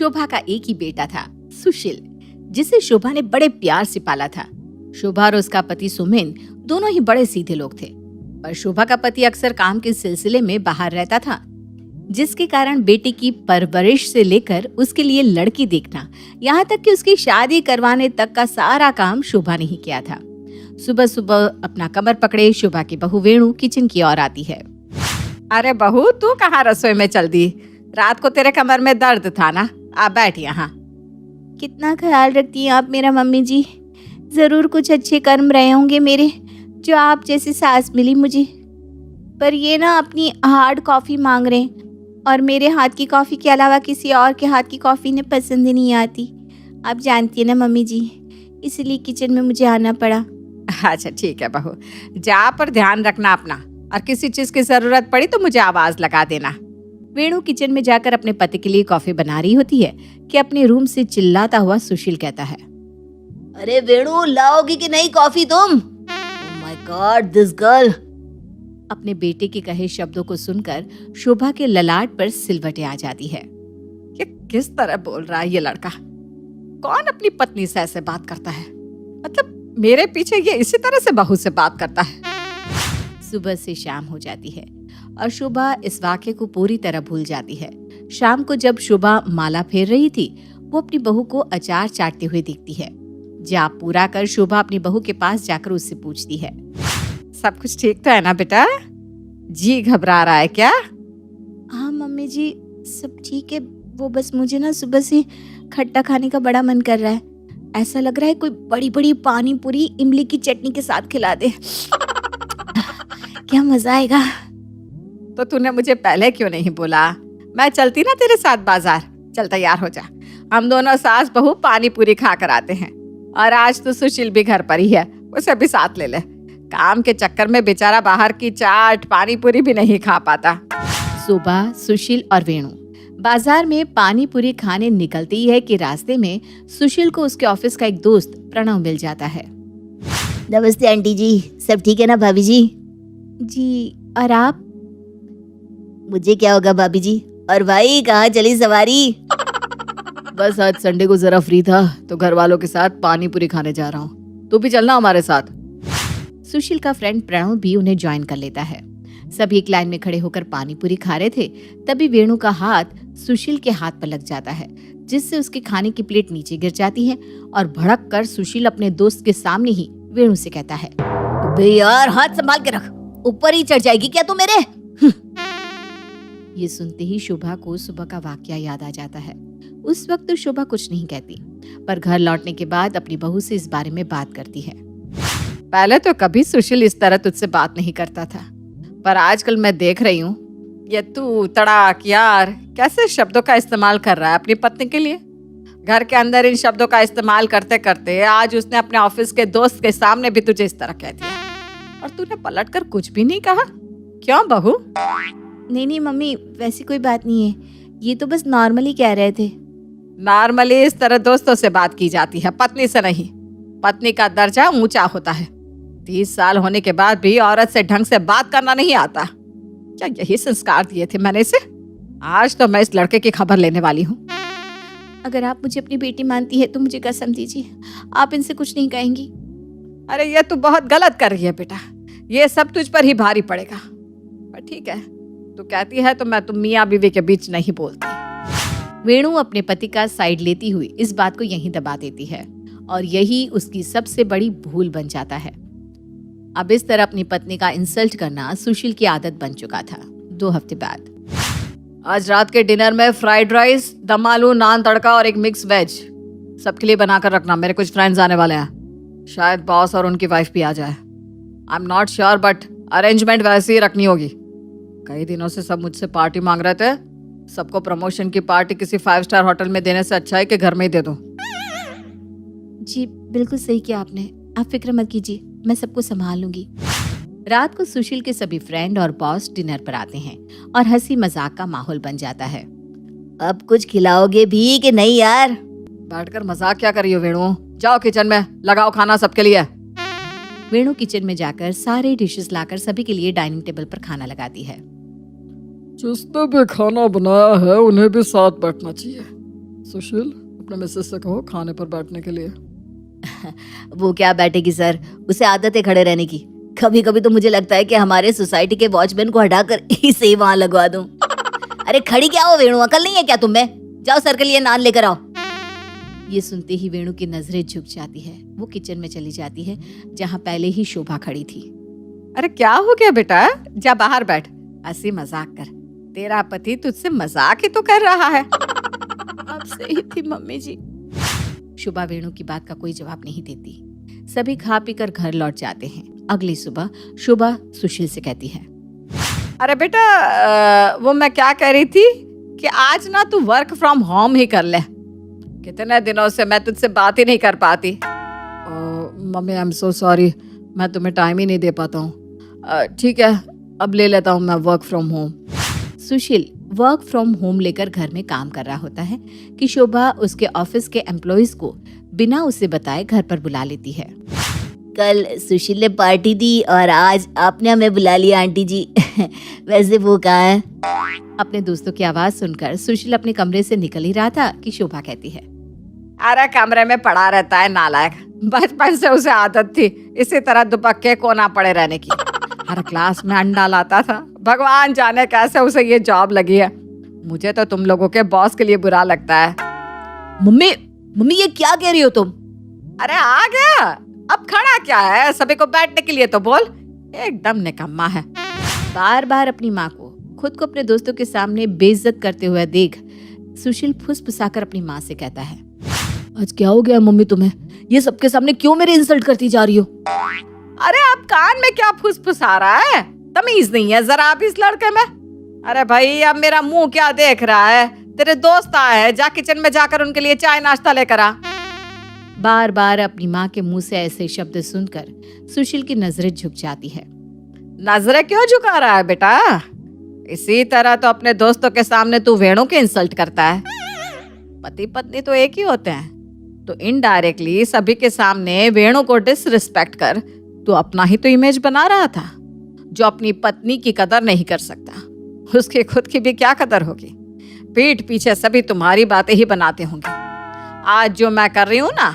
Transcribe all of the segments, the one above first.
शोभा का एक ही बेटा था, सुशील, जिसे शोभा ने बड़े प्यार से पाला था। शोभा और उसका पति सुमेन दोनों ही बड़े सीधे लोग थे, पर शोभा का पति अक्सर काम के सिलसिले में बाहर रहता था, जिसके कारण बेटे की परवरिश से लेकर उसके लिए लड़की देखना, यहाँ तक कि उसकी शादी करवाने तक का सारा काम शोभा ने ही किया था। सुबह सुबह अपना कमर पकड़े शोभा की बहू वेणु किचन की ओर आती है। अरे बहू, तू कहाँ रसोई में चल दी? रात को तेरे कमर में दर्द था ना? आ बैठ यहाँ। कितना ख्याल रखती हैं आप मेरा मम्मी जी। जरूर कुछ अच्छे कर्म रहे होंगे मेरे, जो आप जैसी सास मिली मुझे। पर ये ना अपनी हार्ड कॉफी मांग रहे हैं, और मेरे हाथ की कॉफी के अलावा किसी और के हाथ की कॉफी ने पसंद ही नहीं आती। आप जानती है ना मम्मी जी, इसलिए किचन में मुझे आना पड़ा। अच्छा ठीक है बहू, जा पर ध्यान रखना अपना, और किसी चीज की जरूरत पड़ी तो मुझे आवाज लगा देना। वेणु किचन में जाकर अपने पति के लिए कॉफी बना रही होती है कि अपने रूम से चिल्लाता हुआ सुशील कहता है, अरे वेणु, लाओगी कि नहीं कॉफी तुम? Oh my God, this girl. अपने बेटे के कहे शब्दों को सुनकर शोभा के ललाट पर सिलवटें आ जाती है। ये किस तरह बोल रहा है ये लड़का? कौन अपनी पत्नी से ऐसे बात करता है? मतलब मेरे पीछे ये इसी तरह से बहू से बात करता है। सुबह से शाम हो जाती है और शोभा इस वाक्य को पूरी तरह भूल जाती है। शाम को जब शोभा माला फेर रही थी, वो अपनी बहू को अचार चाटते हुए दिखती है। जाप पूरा कर शोभा अपनी बहू के पास जाकर उससे पूछती है, सब कुछ ठीक तो है ना बेटा? जी घबरा रहा है क्या? हाँ मम्मी जी, सब ठीक है। वो बस मुझे ना सुबह से खट्टा खाने का बड़ा मन कर रहा है। ऐसा लग रहा है कोई बड़ी बड़ी पानी पूरी इमली की चटनी के साथ खिला दे। क्या मजा आएगा। तो तूने मुझे पहले क्यों नहीं बोला? मैं चलती ना तेरे साथ बाजार। चल तैयार हो जा, हम दोनों सास बहू पानी पूरी खा कर आते हैं। और आज तो सुशील भी घर पर ही है, उसे भी साथ ले ले। काम के चक्कर में बेचारा बाहर की चाट पानी पूरी भी नहीं खा पाता। सुबह सुशील और वेणु बाजार में पानी पूरी खाने निकलती ही है कि रास्ते में सुशील को उसके ऑफिस का एक दोस्त प्रणव मिल जाता है। नमस्ते आंटी जी, सब ठीक है ना भाभी जी? जी, और आप? मुझे क्या होगा भाभी जी। और भाई कहाँ चली सवारी? बस आज संडे को जरा फ्री था तो घर वालों के साथ पानी पूरी खाने जा रहा हूँ, तू भी चलना हमारे साथ। सुशील का फ्रेंड प्रणव भी उन्हें ज्वाइन कर लेता है। सभी एक लाइन में खड़े होकर पानी पूरी खा रहे थे, तभी वेणु का हाथ सुशील के हाथ पर लग जाता है, जिससे उसके खाने की प्लेट नीचे गिर जाती है और भड़क कर सुशील अपने दोस्त के सामने ही वेणु से कहता है, बे यार, हाथ संभाल के रख, ऊपर ही चढ़ जाएगी क्या तू मेरे? ये सुनते ही शोभा को सुबह का वाकया याद आ जाता है। उस वक्त तो शोभा कुछ नहीं कहती, पर घर लौटने के बाद अपनी बहू से इस बारे में बात करती है। पहले तो कभी सुशील इस तरह तुझसे बात नहीं करता था, पर आजकल मैं देख रही हूँ ये तू तड़ाक यार कैसे शब्दों का इस्तेमाल कर रहा है अपनी पत्नी के लिए। घर के अंदर इन शब्दों का इस्तेमाल करते करते आज उसने अपने ऑफिस के दोस्त के सामने भी तुझे इस तरह कह दिया, और तूने पलटकर कुछ भी नहीं कहा। क्यों बहू? नहीं मम्मी, वैसी कोई बात नहीं है, ये तो बस नॉर्मली कह रहे थे। नॉर्मली इस तरह दोस्तों से बात की जाती है, पत्नी से नहीं। पत्नी का दर्जा ऊंचा होता है। 30 साल होने के बाद भी औरत से ढंग से बात करना नहीं आता। क्या यही संस्कार दिए थे मैंने इसे? आज तो मैं इस लड़के की खबर लेने वाली हूँ। अगर आप मुझे अपनी बेटी मानती है तो मुझे कसम दीजिए, आप इनसे कुछ नहीं कहेंगी। अरे ये तू बहुत गलत कर रही है बेटा, ये सब तुझ पर ही भारी पड़ेगा। पर ठीक है, तू कहती है तो मैं तुम मियाँ बीवी के बीच नहीं बोलती। वेणु अपने पति का साइड लेती हुई इस बात को यहीं दबा देती है, और यही उसकी सबसे बड़ी भूल बन जाता है। अब इस तरह अपनी पत्नी का इंसल्ट करना सुशील की आदत बन चुका था। 2 हफ्ते बाद आज रात के डिनर में फ्राइड राइस, दम आलू, नान तड़का और एक मिक्स वेज सबके लिए बनाकर रखना। मेरे कुछ फ्रेंड्स आने वाले हैं, शायद बॉस और उनकी वाइफ भी आ जाए। I am not sure, but arrangement वैसे ही रखनी होगी। कई दिनों से सब मुझसे पार्टी मांग रहे थे। सबको प्रमोशन की पार्टी किसी 5 स्टार होटल में देने से अच्छा है कि घर में ही दे दूं। जी बिल्कुल सही किया आपने, आप फिक्र मत कीजिए, मैं सबको संभाल लूंगी। रात को सुशील के सभी फ्रेंड और बॉस डिनर पर आते हैं और हंसी मजाक का माहौल बन जाता है। अब कुछ खिलाओगे भी कि नहीं यार? बैठकर मजाक क्या करी हो वेणु? जाओ किचन में, लगाओ खाना सबके लिए। वेणु किचन में जाकर सारे डिशेस लाकर सभी के लिए डाइनिंग टेबल पर खाना लगाती है। जिसने भी खाना बनाया है उन्हें भी साथ बैठना चाहिए। सुशील, अपने मिसेस से कहो खाने पर बैठने के लिए। वो क्या बैठेगी सर, उसे आदत है खड़े रहने की। कभी कभी तो मुझे लगता है कि हमारे सोसाइटी के वॉचमैन को हटाकर इसे ही वहां लगवा दूं। अरे खड़ी क्या हो वेणु, अकल नहीं है क्या तुम्हें? जाओ सर के लिए नान लेकर आओ। ये सुनते ही वेणु की नजरें झुक जाती है। वो किचन में चली जाती है जहाँ पहले ही शोभा खड़ी थी। अरे क्या हो गया बेटा, जा बाहर बैठ, हंसी मजाक कर। तेरा पति तुझसे मजाक ही तो कर रहा है। आप सही थी मम्मी जी। शोभा वेणु की बात का कोई जवाब नहीं देती। सभी खा पीकर घर लौट जाते हैं। अगली सुबह शोभा सुशील से कहती है, अरे बेटा, वो मैं क्या कह रही थी कि आज ना तू वर्क फ्रॉम होम ही कर ले। कितने दिनों से मैं तुझसे बात ही नहीं कर पाती। Mummy, I am so sorry, मैं तुम्हें टाइम ही नहीं दे पाता हूँ। ठीक है, अब ले लेता हूँ मैं work from home. Sushil work from home लेकर घर में काम कर रहा होता है कि शोभा उसके ऑफिस के एम्प्लॉइज को बिना उसे बताए घर पर बुला लेती है। कल सुशील ने पार्टी दी और आज आपने हमें बुला लिया आंटी जी। वैसे वो कहाँ है? अपने दोस्तों की आवाज सुनकर सुशील अपने कमरे से निकल ही रहा था कि शोभा कहती है, अरे कमरे में पड़ा रहता है नालायक, बचपन से उसे आदत थी इसी तरह दुपक्के कोना पड़े रहने की। हर क्लास में अंडा लाता था। भगवान जाने कैसे उसे ये जॉब लगी है। मुझे तो तुम लोगों के बॉस के लिए बुरा लगता है। मम्मी ये क्या कह रही हो तुम? अरे आ गया, अब खड़ा क्या है? सभी को बैठने के लिए तो बोल। एकदम निकम्मा है। बार बार अपनी माँ को खुद को अपने दोस्तों के सामने बेइज्जत करते हुए देख सुशील फुसफुसाकर अपनी माँ से कहता है, आज क्या हो गया मम्मी तुम्हें? ये सबके सामने क्यों मेरी इंसल्ट करती जा रही हो? अरे अब कान में क्या फुसफुसा रहा है? तमीज नहीं है जरा आप इस लड़के में। अरे भाई, अब मेरा मुंह क्या देख रहा है? तेरे दोस्त आए हैं, जा किचन में जाकर उनके लिए चाय नाश्ता लेकर आ। बार बार अपनी माँ के मुंह से ऐसे शब्द सुनकर सुशील की नजरें झुक जाती है। नजरें क्यों झुका रहा है बेटा? इसी तरह तो अपने दोस्तों के सामने तू वेणु के इंसल्ट करता है। पति पत्नी तो एक ही होते हैं, तो इनडायरेक्टली सभी के सामने वेणु को डिसरिस्पेक्ट कर तू अपना ही तो इमेज बना रहा था। जो अपनी पत्नी की कदर नहीं कर सकता, उसकी खुद की भी क्या कदर होगी? पीठ पीछे सभी तुम्हारी बातें ही बनाते होंगे। आज जो मैं कर रही हूँ ना,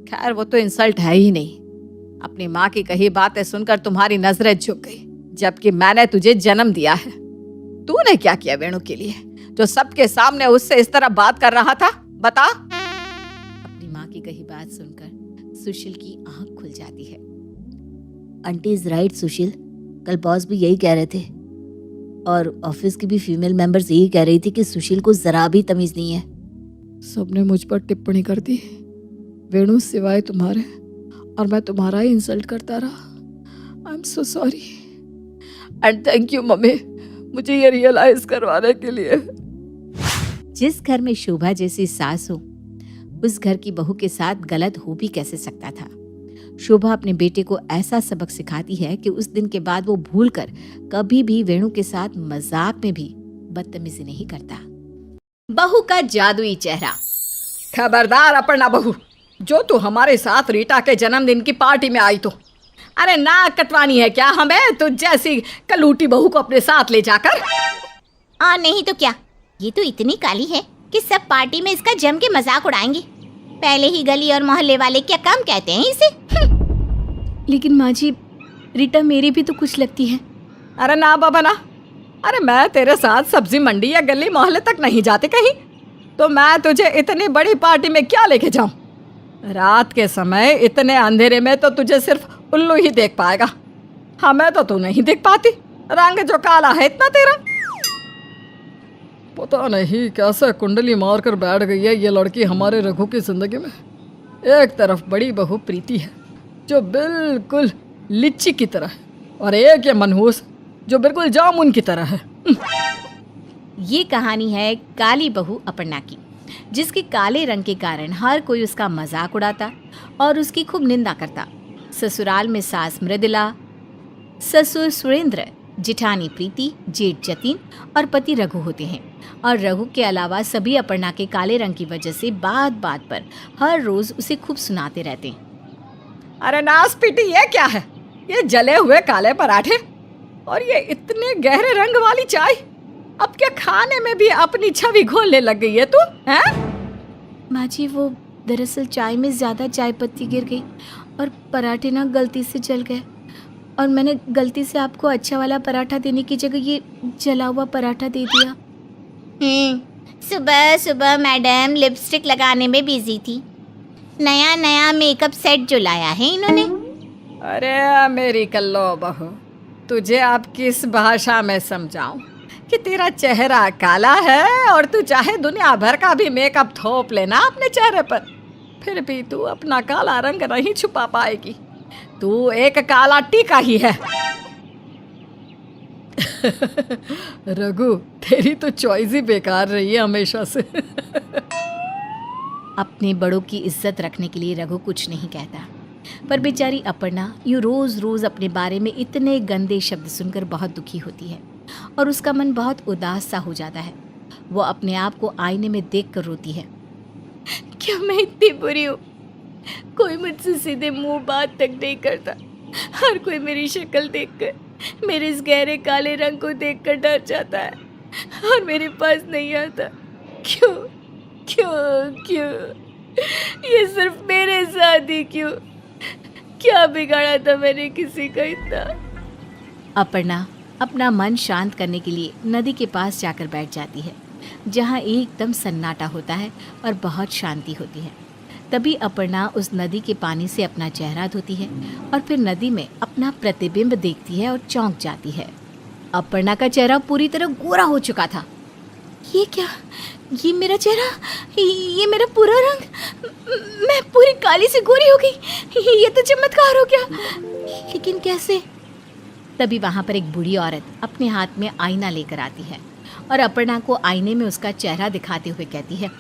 खैर वो तो इंसल्ट है ही नहीं। अपनी माँ की कही बातें सुनकर तुम्हारी नजरें झुक गई, जबकि मैंने तुझे जन्म दिया है। तूने क्या किया वेणु के लिए जो सबके सामने उससे इस तरह बात कर रहा था? बता। अपनी माँ की कही बात सुनकर सुशील की आंख खुल जाती है। आंटी इज राइट सुशील, कल बॉस भी यही कह रहे थे और ऑफिस की भी फीमेल मेंबर्स यही कह रही थी कि सुशील को जरा भी तमीज नहीं है। सबने मुझ पर टिप्पणी कर दी वेणु, सिवाय तुम्हारे, और मैं तुम्हारा ही इंसल्ट करता रहा। I am so sorry and thank you mummy, मुझे ये रियलाइज करवाने के लिए। जिस घर में शोभा जैसी सास हो, उस घर की बहू के साथ गलत हो भी कैसे सकता था। शोभा अपने बेटे को ऐसा सबक सिखाती है कि उस दिन के बाद वो भूलकर कभी भी वेणु के साथ मजाक में भी बदतमीजी नहीं करता। बहू का जादुई चेहरा। खबरदार अपर्णा बहू, जो तू हमारे साथ रीटा के जन्मदिन की पार्टी में आई तो। अरे नाक कटवानी है क्या हमें तुझ जैसी कलूटी बहू को अपने साथ ले जाकर? नहीं तो क्या, ये तो इतनी काली है कि सब पार्टी में इसका जम के मजाक उड़ाएंगे। पहले ही गली और मोहल्ले वाले क्या कम कहते हैं इसे। लेकिन माँ जी, रीटा मेरी भी तो कुछ लगती है। अरे ना बाबा ना, अरे मैं तेरे साथ सब्जी मंडी या गली मोहल्ले तक नहीं जाते कहीं, तो मैं तुझे इतनी बड़ी पार्टी में क्या लेके जाऊं? रात के समय इतने अंधेरे में तो तुझे सिर्फ उल्लू ही देख पाएगा, हमें तो तू नहीं देख पाती। रंग जो काला है इतना तेरा। पता नहीं कैसे कुंडली मार कर बैठ गई है ये लड़की हमारे रघु की जिंदगी में। एक तरफ बड़ी बहू प्रीति है जो बिल्कुल लिच्ची की तरह है, और एक ये मनहूस जो बिल्कुल जामुन की तरह है। ये कहानी है काली बहू अपर्णा की, जिसके काले रंग के कारण हर कोई उसका मजाक उड़ाता और उसकी खूब निंदा करता। ससुराल में सास मृदुला, ससुर सुरेंद्र, जिठानी प्रीति, जेठ जतिन और पति रघु होते हैं। और रघु के अलावा सभी अपर्णा के काले रंग की वजह से बात बात पर हर रोज उसे खूब सुनाते रहते हैं। अरे नास पीटी, ये क्या है? ये जले हुए काले पराठे और ये इतने गहरे रंग वाली चाय। अब क्या खाने में भी अपनी छवि घोलने लग गई है तू? हैं? माँ जी वो दरअसल चाय में ज़्यादा चाय पत्ती गिर गई और पराठे ना गलती से जल गए, और मैंने गलती से आपको अच्छा वाला पराठा देने की जगह ये जला हुआ पराठा दे दिया। सुबह सुबह मैडम लिपस्टिक लगाने में बिजी थी। नया नया मेकअप सेट जो लाया है इन्होंने। अरे मेरी कल्लो बहू, तुझे अब किस भाषा में समझाऊं कि तेरा चेहरा काला है और तू चाहे दुनिया भर का भी मेकअप थोप लेना अपने चेहरे पर, फिर भी तू अपना काला रंग नहीं छुपा पाएगी। तू एक काला टीका ही है। रघु, तेरी तो चॉइस ही बेकार रही है हमेशा से। अपने बड़ों की इज्जत रखने के लिए रघु कुछ नहीं कहता, पर बेचारी अपर्णा यूँ रोज़ रोज़ अपने बारे में इतने गंदे शब्द सुनकर बहुत दुखी होती है और उसका मन बहुत उदास सा हो जाता है। वो अपने आप को आईने में देखकर रोती है। क्या मैं इतनी बुरी हूँ? कोई मुझसे सीधे मुंह बात तक नहीं करता। हर कोई मेरी शक्ल देखकर, मेरे इस गहरे काले रंग को देखकर डर जाता है और मेरे पास नहीं आता। क्यों क्यों क्यों? ये सिर्फ मेरे साथ ही क्यों? क्या बिगाड़ा था मैंने किसी का इतना? अपर्णा अपना मन शांत करने के लिए नदी के पास जाकर बैठ जाती है, जहाँ एकदम सन्नाटा होता है और बहुत शांति होती है। तभी अपर्णा उस नदी के पानी से अपना चेहरा धोती है और फिर नदी में अपना प्रतिबिंब देखती है और चौंक जाती है। अपर्णा का चेहरा पूरी तरह गोरा हो चुका था। ये क्या? ये मेरा चेहरा, ये मेरा पूरा रंग, मैं पूरी काली से गोरी हो गई। ये तो चमत्कार हो गया, लेकिन कैसे? तभी वहाँ पर एक बूढ़ी औरत अपने हाथ में आईना लेकर आती है और अपर्णा को आईने में उसका चेहरा दिखाते हुए कहती है,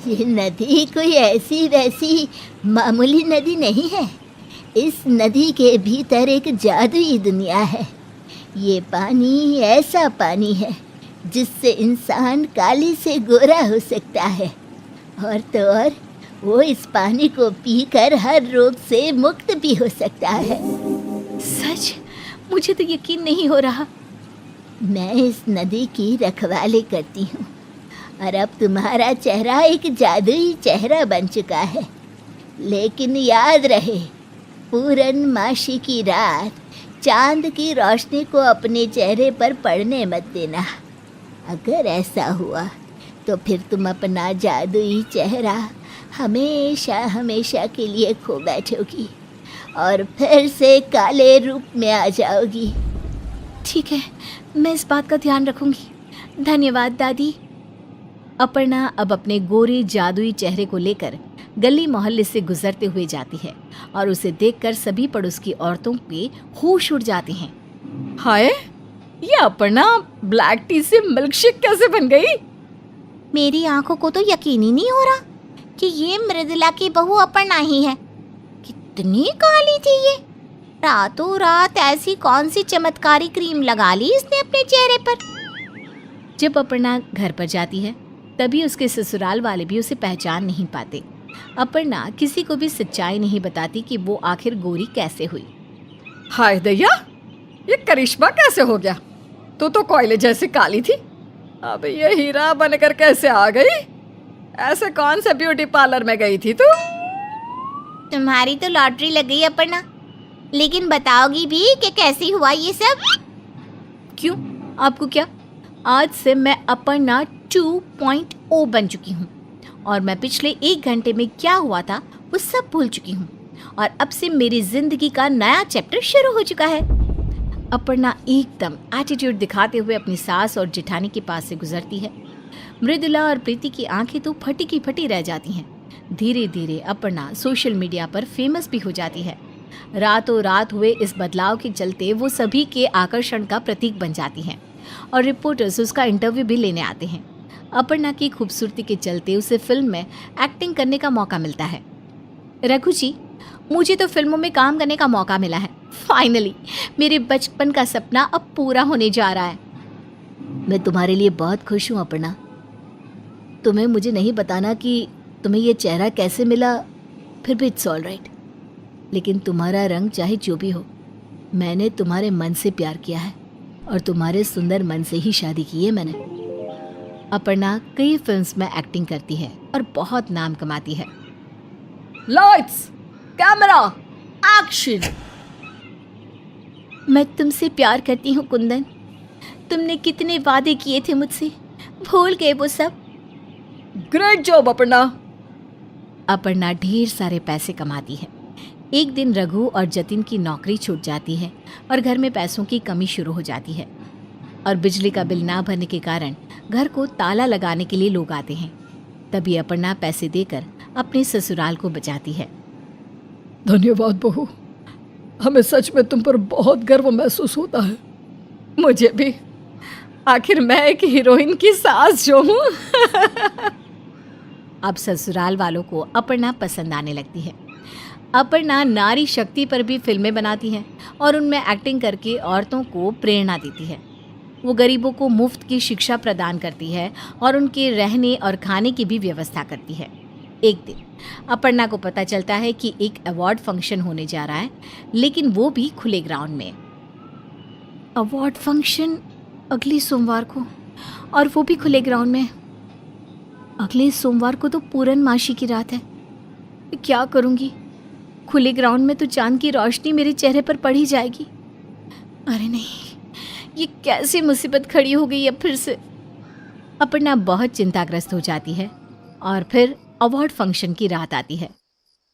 ये नदी कोई ऐसी वैसी मामूली नदी नहीं है। इस नदी के भीतर एक जादुई दुनिया है। ये पानी ऐसा पानी है जिससे इंसान काली से गोरा हो सकता है, और तो और वो इस पानी को पीकर हर रोग से मुक्त भी हो सकता है। सच? मुझे तो यकीन नहीं हो रहा। मैं इस नदी की रखवाली करती हूँ और अब तुम्हारा चेहरा एक जादुई चेहरा बन चुका है। लेकिन याद रहे, पूर्णमासी की रात चांद की रोशनी को अपने चेहरे पर पड़ने मत देना। अगर ऐसा हुआ तो फिर तुम अपना जादुई चेहरा हमेशा हमेशा के लिए खो बैठोगी और फिर से काले रूप में आ जाओगी। ठीक है, मैं इस बात का ध्यान रखूंगी। धन्यवाद दादी। अपर्णा अब अपने गोरे जादुई चेहरे को लेकर गली मोहल्ले से गुजरते हुए जाती है और उसे देखकर सभी पड़ोस की औरतों के होश उड़ जाते हैं। हाय, ये अपर्णा ब्लैक टी से मिल्कशेक कैसे बन गई? मेरी आंखों को तो यकीन ही नहीं हो रहा कि ये मृदुला की बहू अपर्णा ही है। कितनी काली थी ये। रातों रात ऐसी कौन सी चमत्कारी क्रीम लगा ली इसने अपने चेहरे पर। जब अपर्णा घर पर जाती है तभी उसके ससुराल वाले भी उसे पहचान नहीं पाते। अपर्णा किसी को भी सच्चाई नहीं बताती कि वो आखिर गोरी कैसे हुई। हाय दैया, ये करिश्मा कैसे हो गया? तू तो कोयले जैसी काली थी, अब ये हीरा बनकर कैसे आ गई? ऐसे कौन से ब्यूटी पार्लर में गई थी तू? तुम्हारी तो लॉटरी लग गई अपर्णा, लेकिन बताओगी भी कि कैसे हुआ ये सब? क्यों, आपको क्या? आज से मैं अपर्णा 2.0 बन चुकी हूँ और मैं पिछले 1 घंटे में क्या हुआ था वो सब भूल चुकी हूँ और अब से मेरी जिंदगी का नया चैप्टर शुरू हो चुका है। अपर्णा एकदम एटीट्यूड दिखाते हुए अपनी सास और जेठानी के पास से गुजरती है। मृदुला और प्रीति की आंखें तो फटी की फटी रह जाती हैं। धीरे धीरे अपर्णा सोशल मीडिया पर फेमस भी हो जाती है। रातों रात हुए इस बदलाव के चलते वो सभी के आकर्षण का प्रतीक बन जाती हैं और रिपोर्टर्स उसका इंटरव्यू भी लेने आते हैं। अपर्णा की खूबसूरती के चलते उसे फिल्म में एक्टिंग करने का मौका मिलता है। रघु जी, मुझे तो फिल्मों में काम करने का मौका मिला है। फाइनली मेरे बचपन का सपना अब पूरा होने जा रहा है। मैं तुम्हारे लिए बहुत खुश हूँ अपर्णा। तुम्हें मुझे नहीं बताना कि तुम्हें ये चेहरा कैसे मिला, फिर भी इट्स ऑल राइट। लेकिन तुम्हारा रंग चाहे जो भी हो, मैंने तुम्हारे मन से प्यार किया है और तुम्हारे सुंदर मन से ही शादी की है मैंने। अपर्णा कई फिल्म्स में एक्टिंग करती है और बहुत नाम कमाती है। Lights, camera, action. मैं तुमसे प्यार करती हूँ कुंदन। तुमने कितने वादे किए थे मुझसे, भूल गए वो सब? Great job Aparna. अपर्णा ढेर सारे पैसे कमाती है। एक दिन रघु और जतिन की नौकरी छूट जाती है और घर में पैसों की कमी शुरू हो जाती है और बिजली का बिल ना भरने के कारण घर को ताला लगाने के लिए लोग आते हैं। तभी अपर्णा पैसे देकर अपने ससुराल को बचाती है। धन्यवाद बहू, हमें सच में तुम पर बहुत गर्व महसूस होता है। मुझे भी, आखिर मैं एक हीरोइन की सास जो हूँ। अब ससुराल वालों को अपर्णा पसंद आने लगती है। अपर्णा नारी शक्ति पर भी फिल्में बनाती है और उनमें एक्टिंग करके औरतों को प्रेरणा देती है। वो गरीबों को मुफ्त की शिक्षा प्रदान करती है और उनके रहने और खाने की भी व्यवस्था करती है। एक दिन अपर्णा को पता चलता है कि एक अवार्ड फंक्शन होने जा रहा है, लेकिन वो भी खुले ग्राउंड में। अवार्ड फंक्शन अगले सोमवार को, और वो भी खुले ग्राउंड में। अगले सोमवार को तो पूर्णमासी की रात है। क्या करूँगी? खुले ग्राउंड में तो चांद की रोशनी मेरे चेहरे पर पड़ ही जाएगी। अरे नहीं, ये कैसी मुसीबत खड़ी हो गई है फिर से। अपर्णा बहुत चिंताग्रस्त हो जाती है और फिर अवार्ड फंक्शन की रात आती है।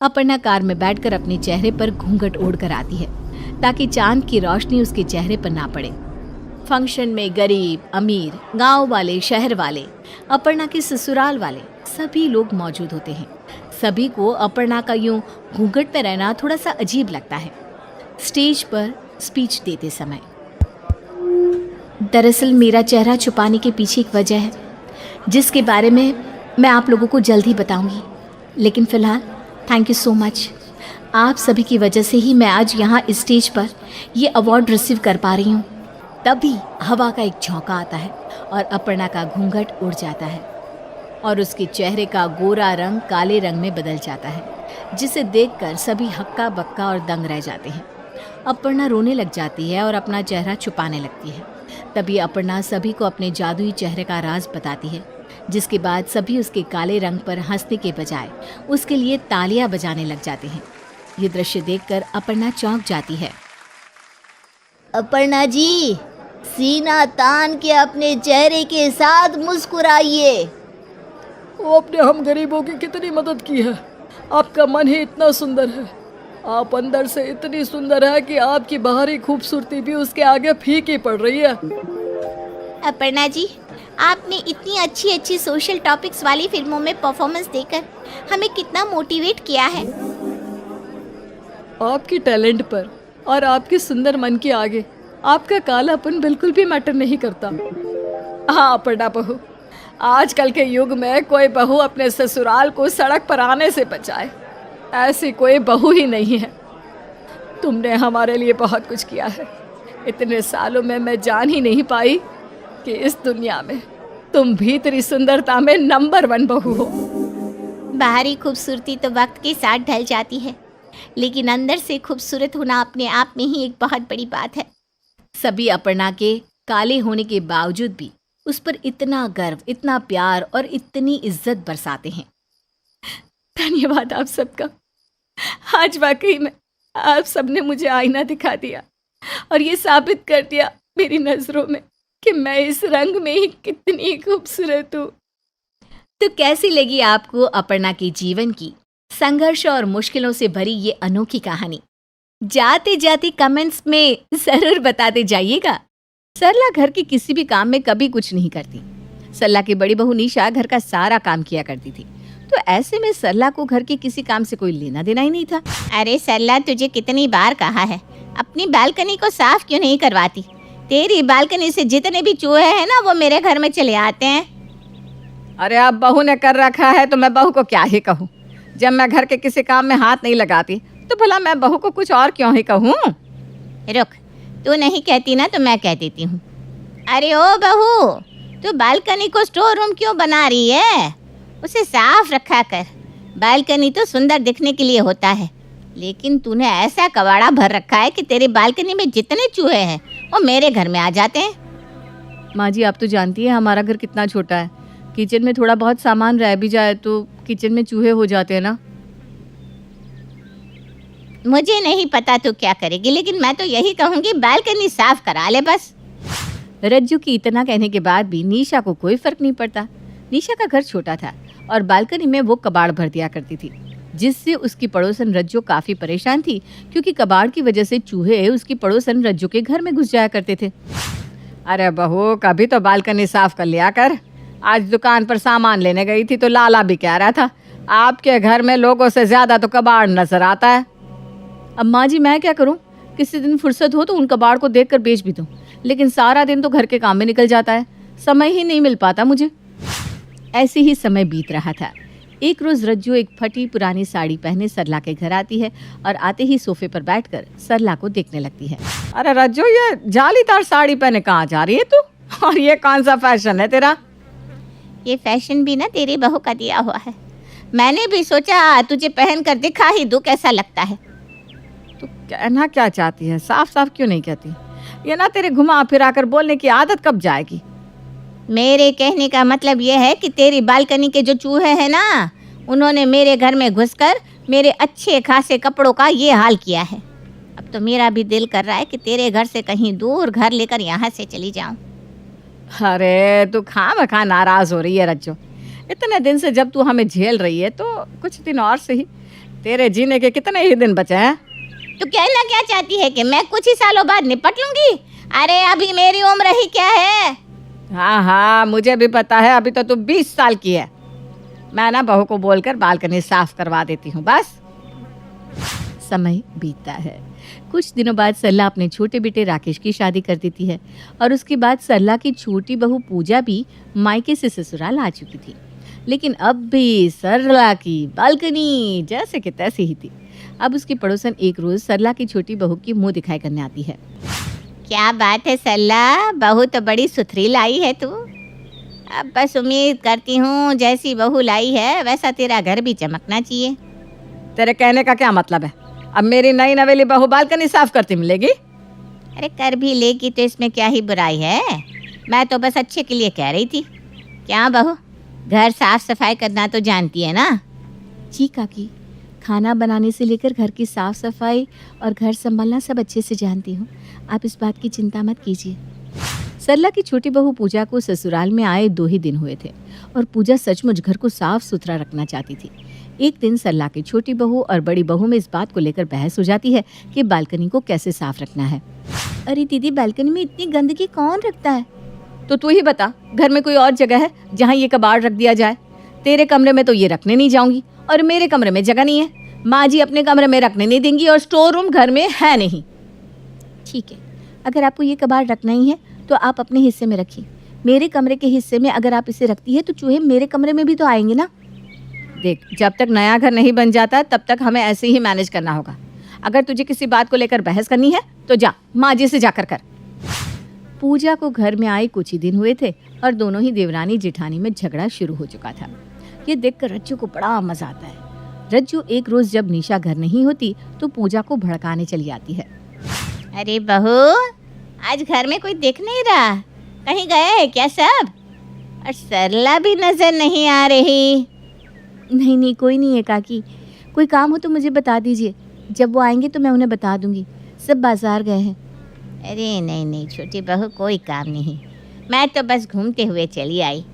अपर्णा कार में बैठकर अपने चेहरे पर घूंघट ओढ़ कर आती है ताकि चांद की रोशनी उसके चेहरे पर ना पड़े। फंक्शन में गरीब, अमीर, गांव वाले, शहर वाले, अपर्णा के ससुराल वाले सभी लोग मौजूद होते हैं। सभी को अपर्णा का यूं घूंघट में रहना थोड़ा सा अजीब लगता है। स्टेज पर स्पीच देते समय दरअसल मेरा चेहरा छुपाने के पीछे एक वजह है, जिसके बारे में मैं आप लोगों को जल्द ही बताऊंगी। लेकिन फ़िलहाल थैंक यू सो मच। आप सभी की वजह से ही मैं आज यहाँ इस स्टेज पर ये अवार्ड रिसीव कर पा रही हूँ। तभी हवा का एक झोंका आता है और अपर्णा का घूंघट उड़ जाता है और उसके चेहरे का गोरा रंग काले रंग में बदल जाता है, जिसे देखकर सभी हक्का बक्का और दंग रह जाते हैं। अपर्णा रोने लग जाती है और अपना चेहरा छुपाने लगती है। तभी अपर्णा सभी को अपने जादुई चेहरे का राज बताती है, जिसके बाद सभी उसके काले रंग पर हंसने के बजाय उसके लिए तालियां बजाने लग जाते हैं। ये दृश्य देखकर अपर्णा चौंक जाती है। अपर्णा जी, सीना तान के अपने चेहरे के साथ मुस्कुराइए। वो अपने हम गरीबों की कितनी मदद की है। आपका मन ही इतना सुंदर है। आप अंदर से इतनी सुंदर है कि आपकी बाहरी खूबसूरती भी उसके आगे फीकी पड़ रही है। अपर्णा जी, आपने इतनी अच्छी अच्छी सोशल टॉपिक्स वाली फिल्मों में परफॉर्मेंस देकर हमें कितना मोटिवेट किया है। आपकी टैलेंट पर और आपके सुंदर मन के आगे आपका कालापन बिल्कुल भी मैटर नहीं करता। हाँ अपर्णा बहू, आजकल के युग में कोई बहू अपने ससुराल को सड़क पर आने से बचाए, ऐसी कोई बहू ही नहीं है। तुमने हमारे लिए बहुत कुछ किया है। इतने सालों में मैं जान ही नहीं पाई कि इस दुनिया में तुम भीतरी सुंदरता में नंबर 1 बहू हो। बाहरी खूबसूरती तो वक्त के साथ ढल जाती है, लेकिन अंदर से खूबसूरत होना अपने आप में ही एक बहुत बड़ी बात है। सभी अपर्णा के काले होने के बावजूद भी उस पर इतना गर्व, इतना प्यार और इतनी इज्जत बरसाते हैं। धन्यवाद आप सबका। आज वाकई में आप सबने मुझे आईना दिखा दिया और ये साबित कर दिया मेरी नज़रों में कि मैं इस रंग में ही कितनी खूबसूरत हूँ। तो कैसी लगी आपको अपर्णा के जीवन की संघर्ष और मुश्किलों से भरी ये अनोखी कहानी? जाते जाते कमेंट्स में जरूर बताते जाइएगा। सरला घर के किसी भी काम में कभी कुछ नहीं करती। सरला की बड़ी बहू निशा घर का सारा काम किया करती थी, तो ऐसे में सरला को घर के किसी काम से कोई लेना देना ही नहीं था। अरे सरला, तुझे कितनी बार कहा है अपनी बालकनी को साफ क्यों नहीं करवाती? तेरी बालकनी से जितने भी चूहे हैं ना, वो मेरे घर में चले आते हैं। अरे अब बहू ने कर रखा है तो मैं बहू को क्या ही कहूँ। जब मैं घर के किसी काम में हाथ नहीं लगाती तो भला मैं बहू को कुछ और क्यों ही कहूँ। रुक, तू नहीं कहती ना तो मैं कह देती हूँ। अरे ओ बहू, तू बालकनी को स्टोर रूम क्यों बना रही है? उसे साफ रखा कर। बालकनी तो सुंदर दिखने के लिए होता है, लेकिन तूने ऐसा कबाड़ा भर रखा है कि तेरी बालकनी में जितने चूहे हैं वो मेरे घर में आ जाते हैं। माँ जी, आप तो जानती है हमारा घर कितना छोटा है। किचन में थोड़ा बहुत सामान रह भी जाए तो किचन में चूहे हो जाते हैं ना। मुझे नहीं पता तू क्या करेगी, लेकिन मैं तो यही कहूंगी बालकनी साफ करा ले बस। रज्जू की इतना कहने के बाद भी निशा को कोई फर्क नहीं पड़ता। निशा का घर छोटा था और बालकनी में वो कबाड़ भर दिया करती थी, जिससे उसकी पड़ोसन रज्जू काफी परेशान थी, क्योंकि कबाड़ की वजह से चूहे उसकी पड़ोसन रज्जू के घर में घुस जाया करते थे। अरे बहू, कभी तो बालकनी साफ कर लिया कर। आज दुकान पर सामान लेने गई थी तो लाला भी कह रहा था आपके घर में लोगों से ज्यादा तो कबाड़ नजर आता है। अब माँ जी मैं क्या करूँ, किसी दिन फुर्सत हो तो उन कबाड़ को देखकर बेच भी दूँ, लेकिन सारा दिन तो घर के काम में निकल जाता है, समय ही नहीं मिल पाता मुझे। ऐसे ही समय बीत रहा था। एक रोज रज्जू एक फटी पुरानी साड़ी पहने सरला के घर आती है और आते ही सोफे पर बैठकर सरला को देखने लगती है। अरे रज्जू, ये जालीदार साड़ी पहने कहाँ जा रही है तू? और ये कौन सा फैशन है तेरा? ये फैशन भी ना तेरी बहू का दिया हुआ है। मैंने भी सोचा तुझे पहन कर दिखा ही दूं कैसा लगता है। तू कहना क्या चाहती है? साफ साफ क्यों नहीं कहती? ये ना तेरे घुमा फिरा कर बोलने की आदत कब जाएगी? मेरे कहने का मतलब ये है कि तेरी बालकनी के जो चूहे हैं ना, उन्होंने मेरे घर में घुसकर मेरे अच्छे खासे कपड़ों का ये हाल किया है। अब तो मेरा भी दिल कर रहा है कि तेरे घर से कहीं दूर घर लेकर यहाँ से चली जाऊं। अरे तू खामखा नाराज हो रही है रज्जू। इतने दिन से जब तू हमें झेल रही है तो कुछ दिन और सही। तेरे जीने के कितने ही दिन बचे हैं? तू कहना क्या चाहती है कि मैं कुछ ही सालों बाद निपट लूंगी? अरे अभी मेरी उम्र ही क्या है। हाँ हाँ, मुझे भी पता है, अभी तो तू 20 साल की है। मैं ना बहू को बोलकर बालकनी साफ करवा देती हूँ बस। समय बीतता है। कुछ दिनों बाद सरला अपने छोटे बेटे राकेश की शादी कर देती है और उसके बाद सरला की छोटी बहू पूजा भी मायके से ससुराल आ चुकी थी। लेकिन अब भी सरला की बालकनी जैसे कि तैसे ही थी। अब उसकी पड़ोसन एक रोज सरला की छोटी बहू की मुंह दिखाई करने आती है। क्या बात है सरला, बहू तो बड़ी सुथरी लाई है तू। अब बस उम्मीद करती हूँ जैसी बहू लाई है वैसा तेरा घर भी चमकना चाहिए। तेरे कहने का क्या मतलब है? अब मेरी नई नवेली बहू बालकनी साफ करती मिलेगी? अरे कर भी लेगी तो इसमें क्या ही बुराई है। मैं तो बस अच्छे के लिए कह रही थी। क्या बहू, घर साफ सफाई करना तो जानती है ना? जी काकी, खाना बनाने से लेकर घर की साफ सफाई और घर संभालना सब अच्छे से जानती हूँ। आप इस बात की चिंता मत कीजिए। सरला की छोटी बहू पूजा को ससुराल में आए 2 ही दिन हुए थे और पूजा सचमुच घर को साफ सुथरा रखना चाहती थी। एक दिन सरला की छोटी बहू और बड़ी बहू में इस बात को लेकर बहस हो जाती है कि बालकनी को कैसे साफ रखना है। अरे दीदी, बालकनी में इतनी गंदगी कौन रखता है? तो तू ही बता, घर में कोई और जगह है जहाँ ये कबाड़ रख दिया जाए? तेरे कमरे में तो ये रखने नहीं जाऊंगी और मेरे कमरे में जगह नहीं है। माँ जी अपने कमरे में रखने नहीं देंगी और स्टोर रूम घर में है नहीं। ठीक है, अगर आपको ये कबाड़ रखना ही है तो आप अपने हिस्से में रखिए। मेरे कमरे के हिस्से में अगर आप इसे रखती है तो चूहे मेरे कमरे में भी तो आएंगे ना। देख, जब तक नया घर नहीं बन जाता तब तक हमें ऐसे ही मैनेज करना होगा। अगर तुझे किसी बात को लेकर बहस करनी है तो जा माँ जी से जाकर कर। पूजा को घर में आए कुछ ही दिन हुए थे और दोनों ही देवरानी जेठानी में झगड़ा शुरू हो चुका था। ये देखकर रज्जू को बड़ा मजा आता है। रज्जू एक रोज जब निशा घर नहीं होती तो पूजा को भड़काने चली आती है। अरे बहू, आज घर में कोई दिख नहीं रहा, कहीं गए हैं क्या सब? और सरला भी नजर नहीं आ रही। नहीं नहीं, कोई नहीं है काकी। कोई काम हो तो मुझे बता दीजिए, जब वो आएंगे तो मैं उन्हें बता दूंगी। सब बाजार गए हैं। अरे नहीं नहीं छोटी बहू, कोई काम नहीं। मैं तो बस घूमते हुए चली आई।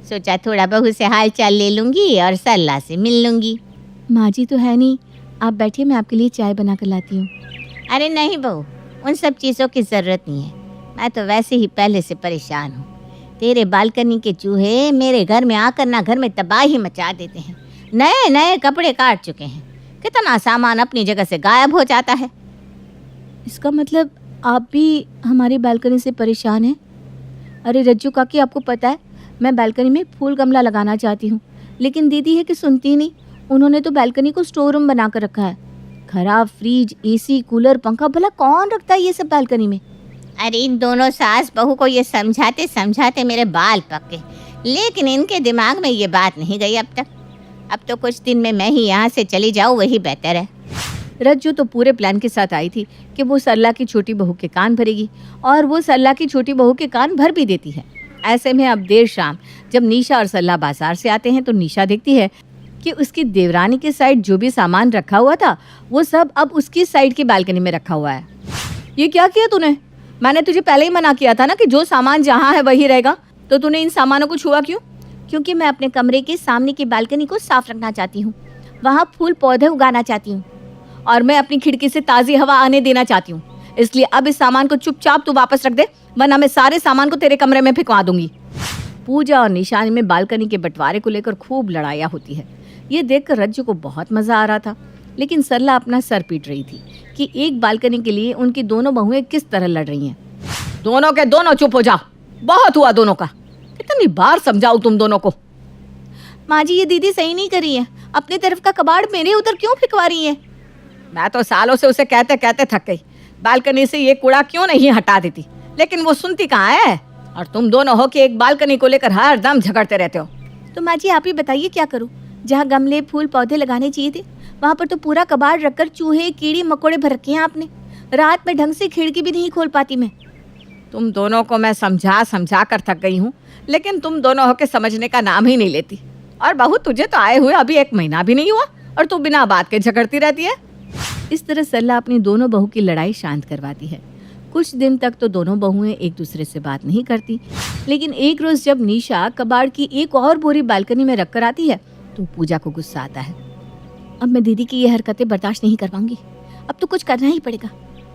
सोचा थोड़ा बहू से हाल चाल ले लूँगी और सरला से मिल लूँगी। माँ जी तो है नहीं, आप बैठिए, मैं आपके लिए चाय बना कर लाती हूँ। अरे नहीं बहू, उन सब चीज़ों की ज़रूरत नहीं है। मैं तो वैसे ही पहले से परेशान हूँ। तेरे बालकनी के चूहे मेरे घर में आकर ना घर में तबाही मचा देते हैं। नए नए कपड़े काट चुके हैं। कितना सामान अपनी जगह से गायब हो जाता है। इसका मतलब आप भी हमारी बालकनी से परेशान हैं? अरे रज्जू काकी, आपको पता है मैं बालकनी में फूल गमला लगाना चाहती हूँ, लेकिन दीदी है कि सुनती नहीं। उन्होंने तो बालकनी को स्टोर रूम बना कर रखा है। खराब फ्रिज, एसी, कूलर, पंखा, भला कौन रखता है ये सब बालकनी में? अरे इन दोनों सास बहू को ये समझाते समझाते मेरे बाल पके, लेकिन इनके दिमाग में ये बात नहीं गई अब तक। अब तो कुछ दिन में मैं ही यहाँ से चली जाऊँ, वही बेहतर है। रज्जू तो पूरे प्लान के साथ आई थी कि वो सरला की छोटी बहू के कान भरेगी और वो सरला की छोटी बहू के कान भर भी देती है। ऐसे में अब देर शाम जब निशा और सरला बाजार से आते हैं तो निशा देखती है कि उसकी देवरानी के साइड जो भी सामान रखा हुआ था वो सब अब उसकी साइड की बालकनी में रखा हुआ है। ये क्या किया तूने? मैंने तुझे पहले ही मना किया था ना कि जो सामान जहाँ है वही रहेगा, तो तूने इन सामानों को छुआ क्यों? क्योंकि मैं अपने कमरे के सामने की बालकनी को साफ रखना चाहती हूँ, वहाँ फूल पौधे उगाना चाहती हूँ और मैं अपनी खिड़की से ताज़ी हवा आने देना चाहती हूँ। इसलिए अब इस सामान को चुपचाप तू वापस रख दे, वरना मैं सारे सामान को तेरे कमरे में फेंकवा दूंगी। पूजा और निशानी में बालकनी के बंटवारे को लेकर खूब लड़ाइयाँ होती है। ये देखकर रज्जू को बहुत मजा आ रहा था, लेकिन सरला अपना सर पीट रही थी कि एक बालकनी के लिए उनकी दोनों बहुएं किस तरह लड़ रही हैं। दोनों के दोनों चुप हो जाओ, बहुत हुआ दोनों का। कितनी बार समझाऊं तुम दोनों को। माँ जी, ये दीदी सही नहीं कर रही है, अपनी तरफ का कबाड़ मेरे उधर क्यों फेंकवा रही है? मैं तो सालों से उसे कहते कहते थक गई, बालकनी से ये कूड़ा क्यों नहीं हटा देती, लेकिन वो सुनती कहाँ है। और तुम दोनों हो कि एक बालकनी को लेकर हर दम झगड़ते रहते हो। तो माँ जी आप ही बताइए क्या करूँ? जहाँ गमले फूल पौधे लगाने चाहिए थे वहाँ पर तो पूरा कबाड़ रखकर चूहे कीड़ी मकोड़े भर रखे हैं आपने। रात में ढंग से खिड़की भी नहीं खोल पाती मैं। तुम दोनों को मैं समझा समझा कर थक गई हूँ, लेकिन तुम दोनों हो के समझने का नाम ही नहीं लेती। और बहू, तुझे तो आए हुए अभी 1 महीना भी नहीं हुआ और तू बिना बात के झगड़ती रहती है। इस तरह सरला अपनी दोनों बहू की लड़ाई शांत करवाती है। कुछ दिन तक तो दोनों बहुएं एक दूसरे से बात नहीं करती, लेकिन एक रोज जब निशा कबाड़ की एक और बोरी बालकनी में रखकर आती है तो पूजा को गुस्सा आता है। अब मैं दीदी की ये हरकतें बर्दाश्त नहीं कर पाऊंगी, अब तो कुछ करना ही पड़ेगा,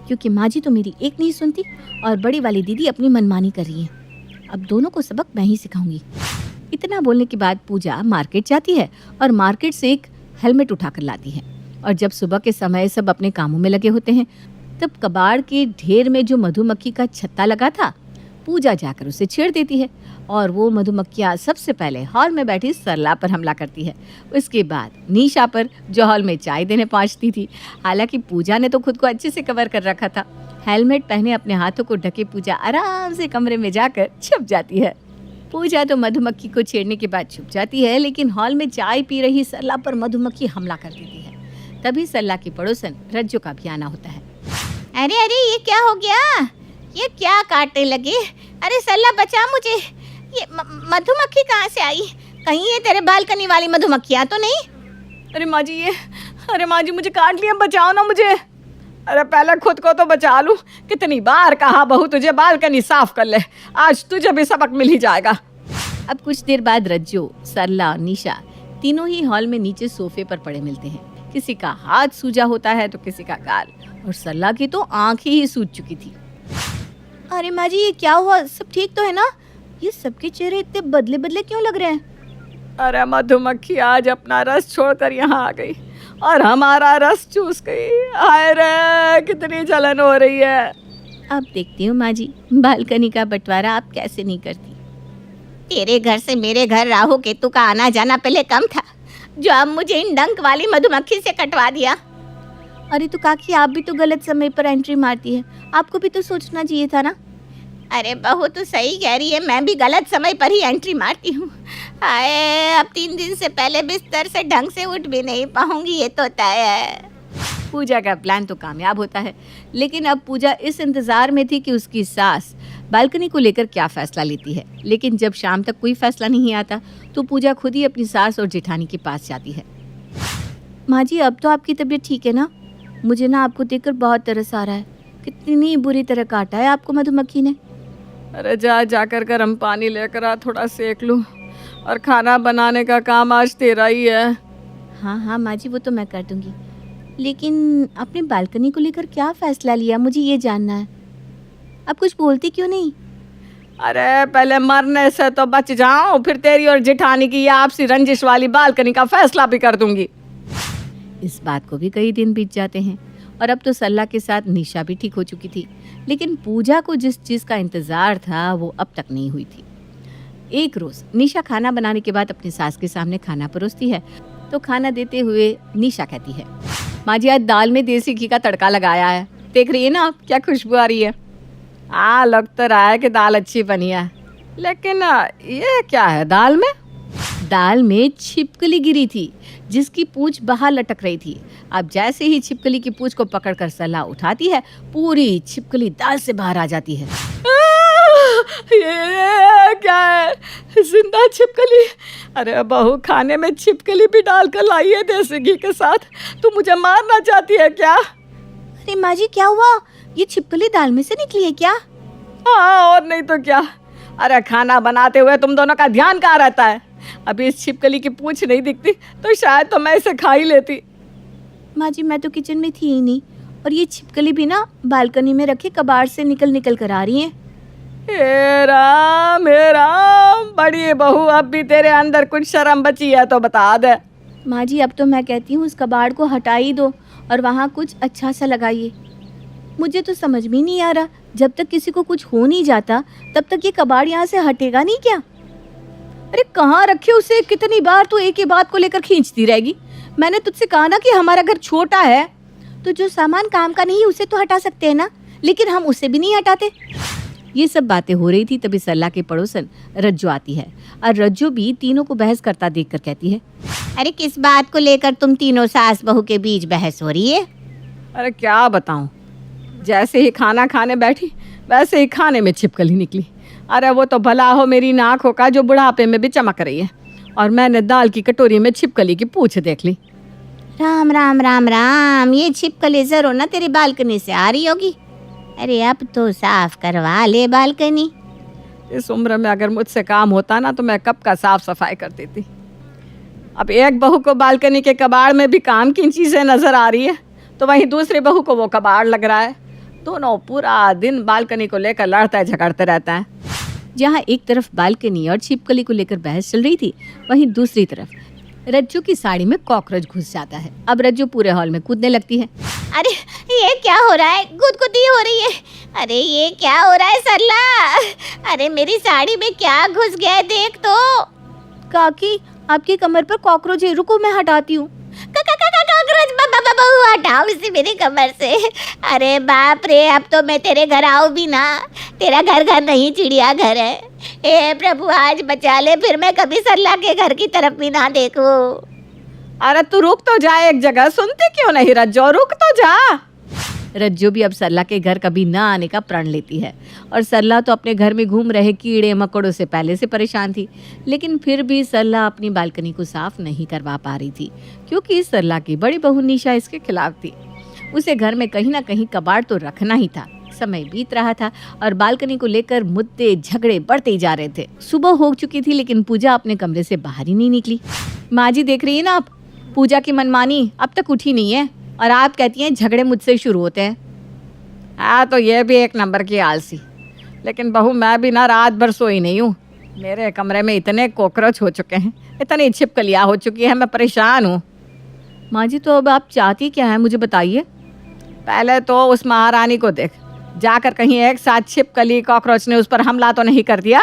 क्योंकि माँ जी तो मेरी एक नहीं सुनती और बड़ी वाली दीदी अपनी मनमानी कर रही है। अब दोनों को सबक मैं ही सिखाऊंगी। इतना बोलने के बाद पूजा मार्केट जाती है और मार्केट से एक हेलमेट उठाकर लाती है। और जब सुबह के समय सब अपने कामों में लगे होते हैं तब कबाड़ के ढेर में जो मधुमक्खी का छत्ता लगा था, पूजा जाकर उसे छेड़ देती है और वो मधुमक्खियाँ सबसे पहले हॉल में बैठी सरला पर हमला करती है। उसके बाद निशा पर, जो हॉल में चाय देने पहुँचती थी। हालांकि पूजा ने तो खुद को अच्छे से कवर कर रखा था। हेलमेट पहने अपने हाथों को ढके पूजा आराम से कमरे में जाकर छुप जाती है। पूजा तो मधुमक्खी को छेड़ने के बाद छुप जाती है, लेकिन हॉल में चाय पी रही सरला पर मधुमक्खी हमला कर देती है। तभी सरला की पड़ोसन रज्जू का भी आना होता है। अरे अरे, ये क्या हो गया? ये क्या काटने लगे? अरे सरला बचा मुझे, ये मधुमक्खी कहाँ से आई? कहीं ये तेरे बालकनी वाली मधुमक्खियाँ तो नहीं? अरे माँ जी, अरे माँ जी, मुझे काट लिया, बचाओ ना मुझे। अरे पहले खुद को तो बचा लूं। कितनी बार कहा बहू तुझे बालकनी साफ कर ले, आज तुझे भी सबक मिल ही जाएगा। अब कुछ देर बाद रज्जू, सरला और निशा तीनों ही हॉल में नीचे सोफे पर पड़े मिलते हैं। किसी का हाथ सूजा होता है तो किसी का गाल, और सरला की तो आंख ही सूज चुकी थी। अरे माँ जी, ये क्या हुआ? सब ठीक तो है ना? ये सबके चेहरे इतने बदले बदले क्यों लग रहे हैं? अरे मधुमक्खी आज अपना रस छोड़कर यहाँ आ गई और हमारा रस चूस गई। हाय रे, कितनी जलन हो रही है। अब देखती हूँ माँ जी, बालकनी का बंटवारा आप कैसे नहीं करती। तेरे घर से मेरे घर राहु केतु का आना जाना पहले कम था, जो अब मुझे इन डंक वाली मधुमक्खी से कटवा दिया। अरे तो काकी, आप भी तो गलत समय पर एंट्री मारती है, आपको भी तो सोचना चाहिए था ना। अरे बहू, तू सही कह रही है, मैं भी गलत समय पर ही एंट्री मारती हूँ। आए, अब 3 दिन से पहले बिस्तर से ढंग से उठ भी नहीं पाऊंगी, ये तो तय है। पूजा का प्लान तो कामयाब होता है, लेकिन अब पूजा इस इंतजार में थी कि उसकी सास बालकनी को लेकर क्या फैसला लेती है। लेकिन जब शाम तक कोई फैसला नहीं आता तो पूजा खुद ही अपनी सास और जेठानी के पास जाती है। माँ जी, अब तो आपकी तबीयत ठीक है ना? मुझे ना आपको देखकर बहुत तरस आ रहा है। कितनी बुरी तरह काटा है आपको मधुमक्खी ने। अरे जाकर गर्म पानी लेकर आ, थोड़ा सेक लूं। और खाना बनाने का काम आज तेरा ही है। हाँ हाँ माँ जी, वो तो मैं कर दूंगी, लेकिन अपनी बालकनी को लेकर क्या फैसला लिया, मुझे ये जानना है। आप कुछ बोलती क्यों नहीं? अरे पहले मरने से तो बच जाओ, फिर तेरी और जेठानी की ये आपसी रंजिश वाली बालकनी का फैसला भी कर दूंगी। इस बात को भी कई दिन बीत जाते हैं और अब तो सरला के साथ निशा भी ठीक हो चुकी थी, लेकिन पूजा को जिस चीज़ का इंतज़ार था वो अब तक नहीं हुई थी। एक रोज़ निशा खाना बनाने के बाद अपनी सास के सामने खाना परोसती है तो खाना देते हुए निशा कहती है, माँ जी आज दाल में देसी घी का तड़का लगाया है, देख रही है ना आप क्या खुशबू आ रही है। हाँ, लग तो रहा है कि दाल अच्छी बनी है, लेकिन ये क्या है दाल में? दाल में छिपकली गिरी थी जिसकी पूंछ बाहर लटक रही थी। अब जैसे ही छिपकली की पूंछ को पकड़कर सरला उठाती है, पूरी छिपकली दाल से बाहर आ जाती है। ये क्या है? जिंदा छिपकली? अरे बहू, खाने में छिपकली भी डालकर लाई है देसी घी के साथ। तू मुझे मारना चाहती है क्या? अरे माँ जी क्या हुआ? ये छिपकली दाल में से निकली है क्या? हाँ, और नहीं तो क्या। अरे खाना बनाते हुए तुम दोनों का ध्यान कहाँ रहता है? अभी इस छिपकली की पूंछ नहीं दिखती तो शायद तो मैं इसे खा ही लेती। माँ जी मैं तो किचन में थी ही नहीं, और ये छिपकली भी ना बालकनी में रखे कबाड़ से निकल निकल कर आ रही है। हे राम, बड़ी बहू, अब भी तेरे अंदर कुछ शर्म बची है तो बता दे। माँ जी अब तो मैं कहती हूँ उस कबाड़ को हटा ही दो और वहाँ कुछ अच्छा सा लगाइए। मुझे तो समझ में नहीं आ रहा, जब तक किसी को कुछ हो नहीं जाता तब तक ये कबाड़ यहाँ से हटेगा नहीं क्या? अरे कहाँ रखे उसे? कितनी बार तू एक ही बात को लेकर खींचती रहेगी? मैंने तुझसे कहा ना कि हमारा घर छोटा है। तो जो सामान काम का नहीं उसे तो हटा सकते हैं ना, लेकिन हम उसे भी नहीं हटाते। ये सब बातें हो रही थी तभी सरला के पड़ोसन रज्जू आती है और रज्जू भी तीनों को बहस करता देखकर कहती है, अरे किस बात को लेकर तुम तीनों सास बहू के बीच बहस हो रही है? अरे क्या बताऊं, जैसे ही खाना खाने बैठी वैसे ही खाने में छिपकली निकली। अरे वो तो भला हो मेरी नाक का जो बुढ़ापे में भी चमक रही है, और मैंने दाल की कटोरी में छिपकली की पूंछ देख ली। राम राम राम राम, ये छिपकली जरूर ना तेरी बालकनी से आ रही होगी। अरे अब तो साफ करवा ले बालकनी। इस उम्र में अगर मुझसे काम होता ना तो मैं कब का साफ सफाई कर देती। अब एक बहू को बालकनी के कबाड़ में भी काम की चीज़ें नज़र आ रही है तो वहीं दूसरी बहू को वो कबाड़ लग रहा है। दोनों पूरा दिन बालकनी को लेकर लड़ते झगड़ते रहता है। जहाँ एक तरफ बालकनी और छिपकली को लेकर बहस चल रही थी, वहीं दूसरी तरफ रज्जू की साड़ी में कॉकरोच घुस जाता है। अब रज्जू पूरे हॉल में कूदने लगती है। अरे ये क्या हो रहा है? गुदगुदी हो रही है। अरे ये क्या हो रहा है सरला? अरे मेरी साड़ी में क्या घुस गया है, देख तो। काकी आपकी कमर पर कॉकरोच है, रुको मैं हटाती हूँ। कॉकरोच बहू हटाओ इसे मेरी कमर से। अरे बाप रे, अब तो मैं तेरे घर आऊँ भी ना। तेरा घर घर नहीं चिड़िया घर है। हे प्रभु आज बचा ले, फिर मैं कभी सरला के घर की तरफ भी ना देखूं। अरे तू रुक तो जा एक जगह, सुनती क्यों नहीं रज्जो, रुक तो जा। रज्जू भी अब सरला के घर कभी ना आने का प्रण लेती है, और सरला तो अपने घर में घूम रहे कीड़े मकोड़ों से पहले से परेशान थी, लेकिन फिर भी सरला अपनी बालकनी को साफ नहीं करवा पा रही थी क्योंकि सरला की बड़ी बहू निशा इसके खिलाफ थी। उसे घर में कहीं ना कहीं कबाड़ तो रखना ही था। समय बीत रहा था और बालकनी को लेकर मुद्दे झगड़े बढ़ते ही जा रहे थे। सुबह हो चुकी थी लेकिन पूजा अपने कमरे से बाहर ही नहीं निकली। माँ जी देख रही है ना आप, पूजा की मनमानी अब तक उठी नहीं है और आप कहती हैं झगड़े मुझसे शुरू होते हैं। हाँ तो ये भी एक नंबर की आलसी। लेकिन बहू मैं भी ना रात भर सोई नहीं हूँ। मेरे कमरे में इतने कॉकरोच हो चुके हैं, इतनी छिपकलियाँ हो चुकी है, मैं परेशान हूँ। माँ जी तो अब आप चाहती क्या है मुझे बताइए। पहले तो उस महारानी को देख, जाकर कहीं एक साथ छिपकली कॉकरोच ने उस पर हमला तो नहीं कर दिया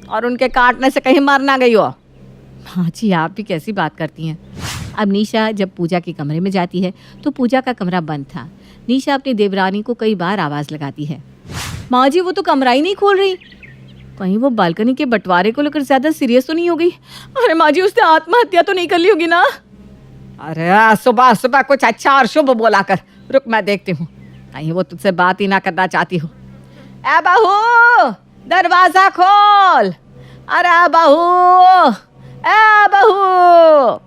और उनके काटने से कहीं मर ना गई हो। माँ जी आप भी कैसी बात करती हैं। अब निशा जब पूजा के कमरे में जाती है तो पूजा का कमरा बंद था। निशा अपनी देवरानी को कई बार आवाज़ लगाती है। माँ जी वो तो कमरा ही नहीं खोल रही, कहीं वो बालकनी के बंटवारे को लेकर ज़्यादा सीरियस तो नहीं हो गई। अरे माँ जी उसने आत्महत्या तो नहीं कर ली होगी ना? अरे सुबह सुबह कुछ अच्छा और शुभ बोला कर, रुक मैं देखती हूँ, कहीं वो तुझसे बात ही ना करना चाहती हो। ए बहू दरवाजा खोल, अरे बहू, ए बहू।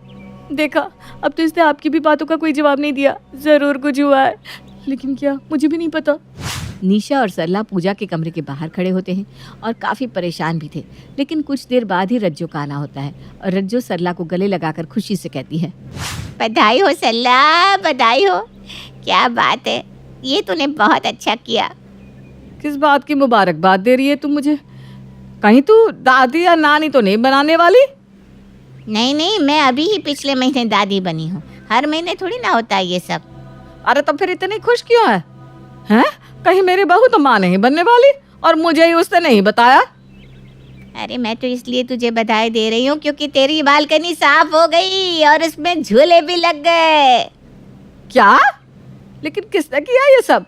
देखा अब तो इसने आपकी भी बातों का कोई जवाब नहीं दिया। जरूर कुछ हुआ है, लेकिन क्या मुझे भी नहीं पता। निशा और सरला पूजा के कमरे के बाहर खड़े होते हैं और काफ़ी परेशान भी थे, लेकिन कुछ देर बाद ही रज्जो का आना होता है और रज्जो सरला को गले लगाकर खुशी से कहती है, बधाई हो सरला, बधाई हो। क्या बात है, ये तूने बहुत अच्छा किया। किस बात की मुबारकबाद दे रही है तुम मुझे? कहीं तू दादी या नानी तो नहीं बनाने वाली? नहीं नहीं, मैं अभी ही पिछले महीने दादी बनी हूँ, हर महीने थोड़ी ना होता है ये सब। अरे तो फिर इतनी खुश क्यों है? हैं? कहीं मेरी बहू तो माँ नहीं बनने वाली और मुझे ही उसने नहीं बताया? अरे मैं तो इसलिए तुझे बधाई दे रही हूँ क्योंकि तेरी बालकनी साफ हो गई और उसमें झूले भी लग गए। क्या? लेकिन किसने किया ये सब?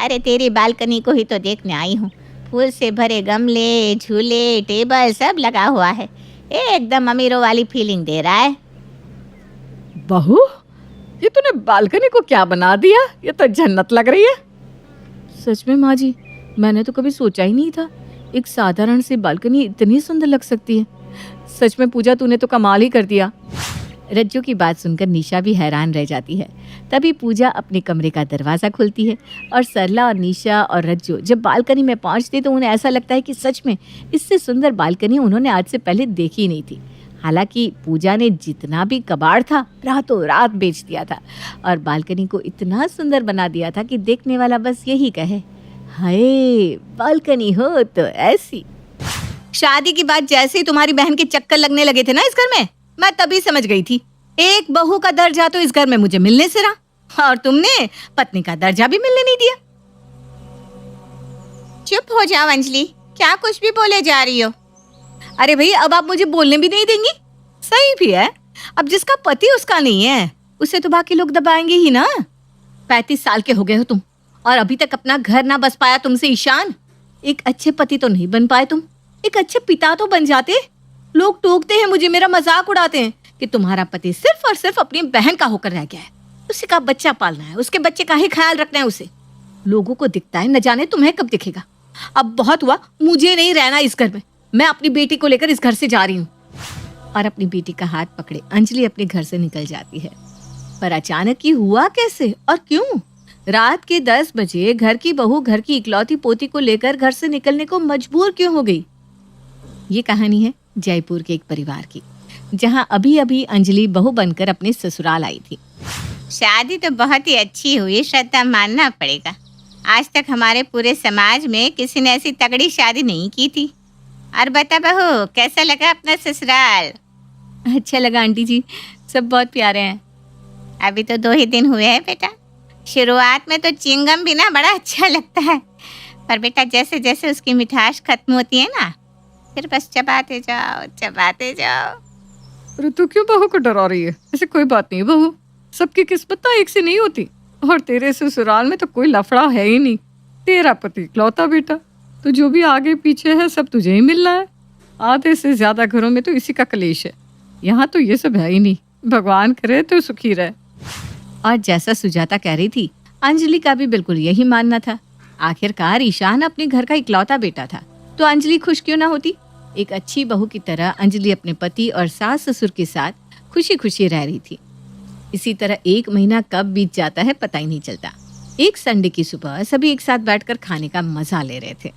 अरे तेरी बालकनी को ही तो देखने आई हूँ। फूल से भरे गमले, झूले, टेबल सब लगा हुआ है, एकदम अमीरों वाली फीलिंग दे रहा है। बहू ये तूने बालकनी को क्या बना दिया? ये तो जन्नत लग रही है। सच में माँ जी, मैंने तो कभी सोचा ही नहीं था एक साधारण सी बालकनी इतनी सुंदर लग सकती है। सच में पूजा, तूने तो कमाल ही कर दिया। रज्जू की बात सुनकर निशा भी हैरान रह जाती है। तभी पूजा अपने कमरे का दरवाज़ा खोलती है और सरला और निशा और रज्जू जब बालकनी में पहुंचती तो उन्हें ऐसा लगता है कि सच में इससे सुंदर बालकनी उन्होंने आज से पहले देखी ही नहीं थी। हालांकि पूजा ने जितना भी कबाड़ था रातों रात बेच दिया था और बालकनी को इतना सुंदर बना दिया था कि देखने वाला बस यही कहे, हाय बालकनी हो तो ऐसी। शादी की बात जैसे ही तुम्हारी बहन के चक्कर लगने लगे थे ना इस घर में, मैं तभी समझ गई थी एक बहू का दर्जा तो इस घर में मुझे मिलने से रहा और तुमने पत्नी का दर्जा भी मिलने नहीं दिया। चुप हो जाओ अंजलि, क्या कुछ भी बोले जा रही हो। अरे भाई, अब आप मुझे बोलने भी नहीं देंगी? सही भी है, अब जिसका पति उसका नहीं है उसे तो बाकी लोग दबाएंगे ही ना। 35 साल के हो गए हो तुम और अभी तक अपना घर ना बस पाया तुमसे ईशान। एक अच्छे पति तो नहीं बन पाए तुम, एक अच्छे पिता तो बन जाते। लोग टोकते हैं मुझे, मेरा मजाक उड़ाते हैं कि तुम्हारा पति सिर्फ और सिर्फ अपनी बहन का होकर रह गया है, उसी का बच्चा पालना है, उसके बच्चे का ही ख्याल रखना है उसे। लोगों को दिखता है, न जाने तुम्हें कब दिखेगा। अब बहुत हुआ, मुझे नहीं रहना इस घर में। मैं अपनी बेटी को लेकर इस घर से जा रही हूँ। और अपनी बेटी का हाथ पकड़े अंजलि अपने घर से निकल जाती है। पर अचानक ही हुआ कैसे और क्यों? रात के 10 बजे घर की बहू घर की इकलौती पोती को लेकर घर से निकलने को मजबूर क्यों हो गई? ये कहानी है जयपुर के एक परिवार की, जहाँ अभी अभी अंजलि बहू बनकर अपने ससुराल आई थी। शादी तो बहुत ही अच्छी हुई श्रद्धा, मानना पड़ेगा। आज तक हमारे पूरे समाज में किसी ने ऐसी तगड़ी शादी नहीं की थी। और बता बहू, कैसा लगा अपना ससुराल? अच्छा लगा आंटी जी, सब बहुत प्यारे हैं। अभी तो 2 ही दिन हुए हैं बेटा। शुरुआत में तो चिंगम भी ना बड़ा अच्छा लगता है, पर बेटा जैसे जैसे उसकी मिठास खत्म होती है ना, फिर बस चबाते जाओ चबाते जाओ। अरे तू क्यों बहू को डरा रही है? ऐसे कोई बात नहीं बहू, सबकी किस्मत तो एक सी नहीं होती। और तेरे ससुराल में तो कोई लफड़ा है ही नहीं। तेरा पति इकलौता बेटा, तो जो भी आगे पीछे है सब तुझे ही मिलना है। आधे से ज्यादा घरों में तो इसी का कलेश है। यहाँ तो ये सब है ही नहीं। भगवान करे तो सुखी रहे। और जैसा सुजाता कह रही थी, अंजलि का भी बिल्कुल यही मानना था। आखिरकार ईशान अपने घर का इकलौता बेटा था, तो अंजलि खुश क्यों ना होती? एक अच्छी बहू की तरह अंजलि अपने पति और सास ससुर के साथ खुशी खुशी रह रही थी। इसी तरह 1 महीना कब बीत जाता है पता ही नहीं चलता। एक संडे की सुबह सभी एक साथ बैठकर खाने का मजा ले रहे थे।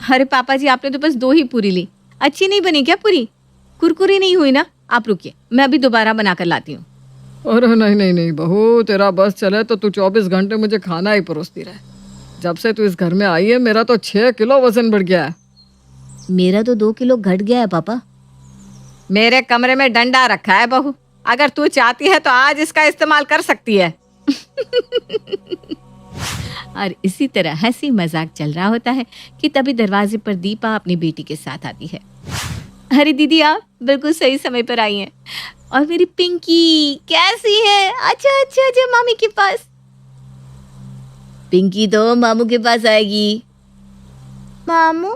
अरे पापा जी, आपने तो बस 2 ही पूरी ली, अच्छी नहीं बनी क्या पूरी? कुरकुरी नहीं हुई ना? आप रुकिए, मैं अभी दोबारा बनाकर लाती हूँ। अरे नहीं नहीं नहीं बहू, तेरा बस चले तो तू 24 घंटे मुझे खाना ही परोसती रहे। जब से तू इस घर में आई है मेरा तो 6 किलो वजन बढ़ गया है। मेरा तो 2 किलो घट गया है पापा। मेरे कमरे में डंडा रखा है बहू, अगर तू चाहती है तो आज इसका इस्तेमाल कर सकती है। और इसी तरह हंसी मजाक चल रहा होता है कि तभी दरवाजे पर दीपा अपनी बेटी के साथ आती है। अरे दीदी, आप बिल्कुल सही समय पर आई हैं। और मेरी पिंकी कैसी है? अच्छा अच्छा अच्छा, मामी के पास। पिंकी तो मामू के पास आएगी। मामू,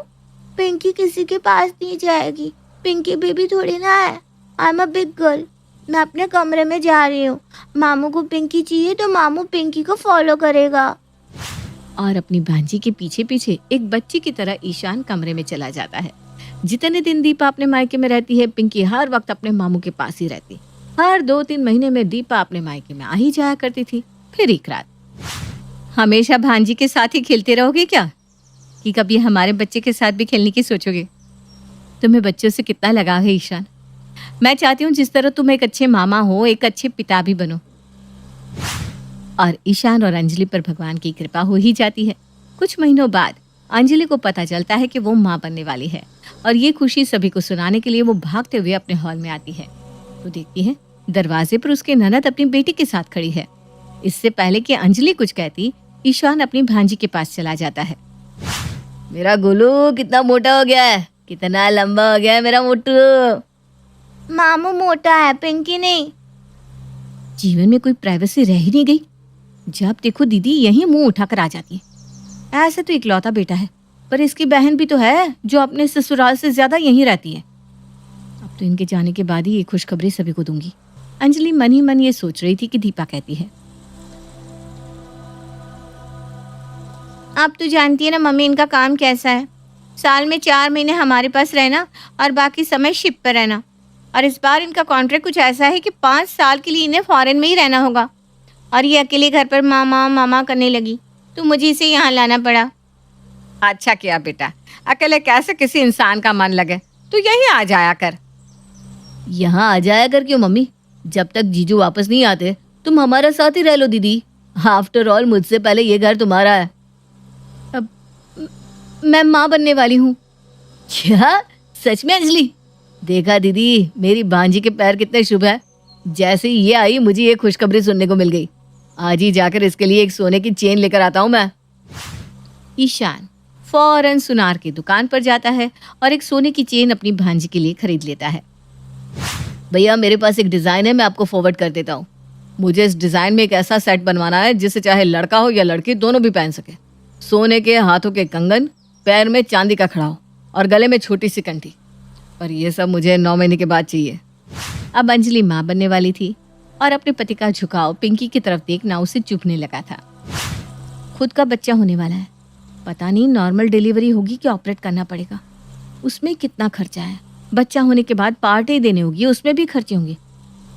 पिंकी किसी के पास नहीं जाएगी। पिंकी बेबी थोड़ी ना है। I am a big girl. मैं अपने कमरे में जा रही हूँ। मामू को पिंकी चाहिए तो मामू पिंकी को फॉलो करेगा। और अपनी भांजी के पीछे पीछे एक बच्ची की तरह ईशान कमरे में चला जाता है। जितने दिन दीपा अपने मायके में रहती है, पिंकी हर वक्त अपने मामू के पास ही रहती। हर 2-3 महीने में दीपा अपने मायके में आ ही जाया करती थी। फिर एक रात, हमेशा भांजी के साथ ही खेलते रहोगे क्या, कि कभी हमारे बच्चे के साथ भी खेलने की सोचोगे? तुम्हें बच्चों से कितना लगाव है ईशान। मैं चाहती हूँ जिस तरह तुम एक अच्छे मामा हो, एक अच्छे पिता भी बनो। और ईशान और अंजलि पर भगवान की कृपा हो ही जाती है। कुछ महीनों बाद अंजलि को पता चलता है कि वो माँ बनने वाली है और ये खुशी सभी को सुनाने के लिए वो भागते हुए अपने हॉल में आती है। तो देखती है दरवाजे पर उसकी ननद अपनी बेटी के साथ खड़ी है। इससे पहले कि अंजलि कुछ कहती, ईशान अपनी भांजी के पास चला जाता है। मेरा गोलू कितना मोटा हो गया है, कितना लंबा हो गया है मेरा मोटू। मामू मोटा है, पिंकी नहीं। जीवन में कोई प्राइवेसी रह ही नहीं गई। जब देखो दीदी यही मुंह उठाकर आ जाती है। ऐसे तो इकलौता बेटा है, पर इसकी बहन भी तो है जो अपने ससुराल से ज्यादा यहीं रहती है। अब तो इनके जाने के बाद ही ये खुशखबरी सभी को दूंगी। अंजलि मन ही मन ये सोच रही थी कि दीपा कहती है, आप तो जानती है ना मम्मी इनका काम कैसा है। साल में 4 महीने हमारे पास रहना और बाकी समय शिप पर रहना। और इस बार इनका कॉन्ट्रैक्ट कुछ ऐसा है कि 5 साल के लिए इन्हें फॉरेन में ही रहना होगा। और ये अकेले घर पर मामा मामा करने लगी, तो मुझे इसे यहाँ लाना पड़ा। अच्छा किया बेटा, अकेले कैसे किसी इंसान का मन लगे, तू यहीं आ जाया कर। यहाँ आ जाया कर क्यों मम्मी? जब तक जीजू वापस नहीं आते तुम हमारा साथ ही रह लो दीदी। आफ्टर ऑल मुझसे पहले ये घर तुम्हारा है। अब मैं माँ बनने वाली हूँ। क्या? सच में अंजलि? देखा दीदी, मेरी भांजी के पैर कितने शुभ है। जैसे ही ये आई मुझे ये खुशखबरी सुनने को मिल गई। आज ही जाकर इसके लिए एक सोने की चेन लेकर आता हूँ मैं। ईशान फौरन सुनार की दुकान पर जाता है और एक सोने की चेन अपनी भांजी के लिए खरीद लेता है। भैया मेरे पास एक डिज़ाइन है, मैं आपको फॉरवर्ड कर देता हूँ। मुझे इस डिज़ाइन में एक ऐसा सेट बनवाना है जिसे चाहे लड़का हो या लड़की दोनों भी पहन सके। सोने के हाथों के कंगन, पैर में चांदी का खड़ाव और गले में छोटी सी कंठी। पर ये सब मुझे 9 महीने के बाद चाहिए। अब अंजलि माँ बनने वाली थी और अपने पति का झुकाव पिंकी की तरफ देखना उसे चुभने लगा था। खुद का बच्चा होने वाला है, पता नहीं नॉर्मल डिलीवरी होगी कि ऑपरेट करना पड़ेगा, उसमें कितना खर्चा है। बच्चा होने के बाद पार्टी देने होगी, उसमें भी खर्चे होंगे।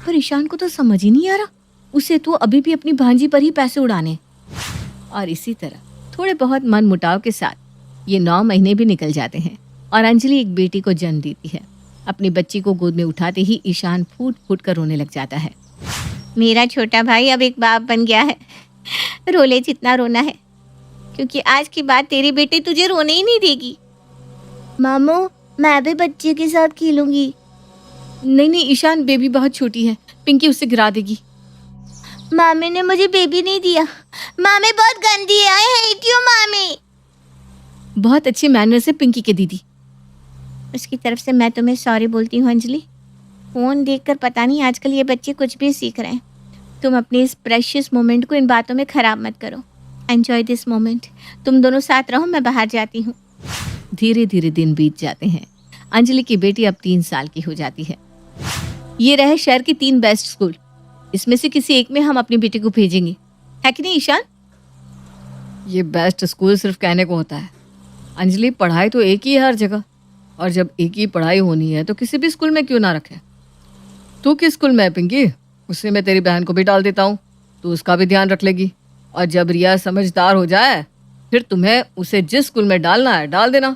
पर ईशान को तो समझ ही नहीं आ रहा, उसे तो अभी भी अपनी भांजी पर ही पैसे उड़ाने। और इसी तरह थोड़े बहुत मन मुटाव के साथ ये 9 महीने भी निकल जाते हैं और अंजलि एक बेटी को जन्म देती है। अपनी बच्ची को गोद में उठाते ही ईशान फूट फूट कर रोने लग जाता है। मेरा छोटा भाई अब एक बाप बन गया है। रोले जितना रोना है, क्योंकि आज की बात तेरी बेटी तुझे रोने ही नहीं देगी। मामू मैं भी बच्चे के साथ खेलूंगी। नहीं नहीं ईशान, बेबी बहुत छोटी है, पिंकी उसे गिरा देगी। मामी ने मुझे बेबी नहीं दिया। मामी बहुत गंदी है, आई हेट यू मामी। बहुत अच्छे मैनर से पिंकी के दीदी। उसकी तरफ से मैं तुम्हें सॉरी बोलती हूँ अंजलि। फ़ोन देखकर पता नहीं आजकल ये बच्चे कुछ भी सीख रहे हैं। तुम अपने इस प्रेशियस मोमेंट को इन बातों में ख़राब मत करो। Enjoy this moment. तुम दोनों साथ रहो, मैं बाहर जाती हूँ। धीरे धीरे दिन बीत जाते हैं। अंजलि की बेटी अब 3 साल की हो जाती है। ये रहे शहर की 3 बेस्ट स्कूल, इसमें से किसी एक में हम अपनी बेटी को भेजेंगे, है कि नहीं ईशान? ये बेस्ट स्कूल सिर्फ कहने को होता है अंजलि, पढ़ाई तो एक ही है हर जगह। और जब एक ही पढ़ाई होनी है तो किसी भी स्कूल में क्यों ना रखें। तू किस स्कूल में है पिंकी? उससे मैं तेरी बहन को भी डाल देता हूँ, तो उसका भी ध्यान रख लेगी। और जब रिया समझदार हो जाए फिर तुम्हें उसे जिस स्कूल में डालना है डाल देना।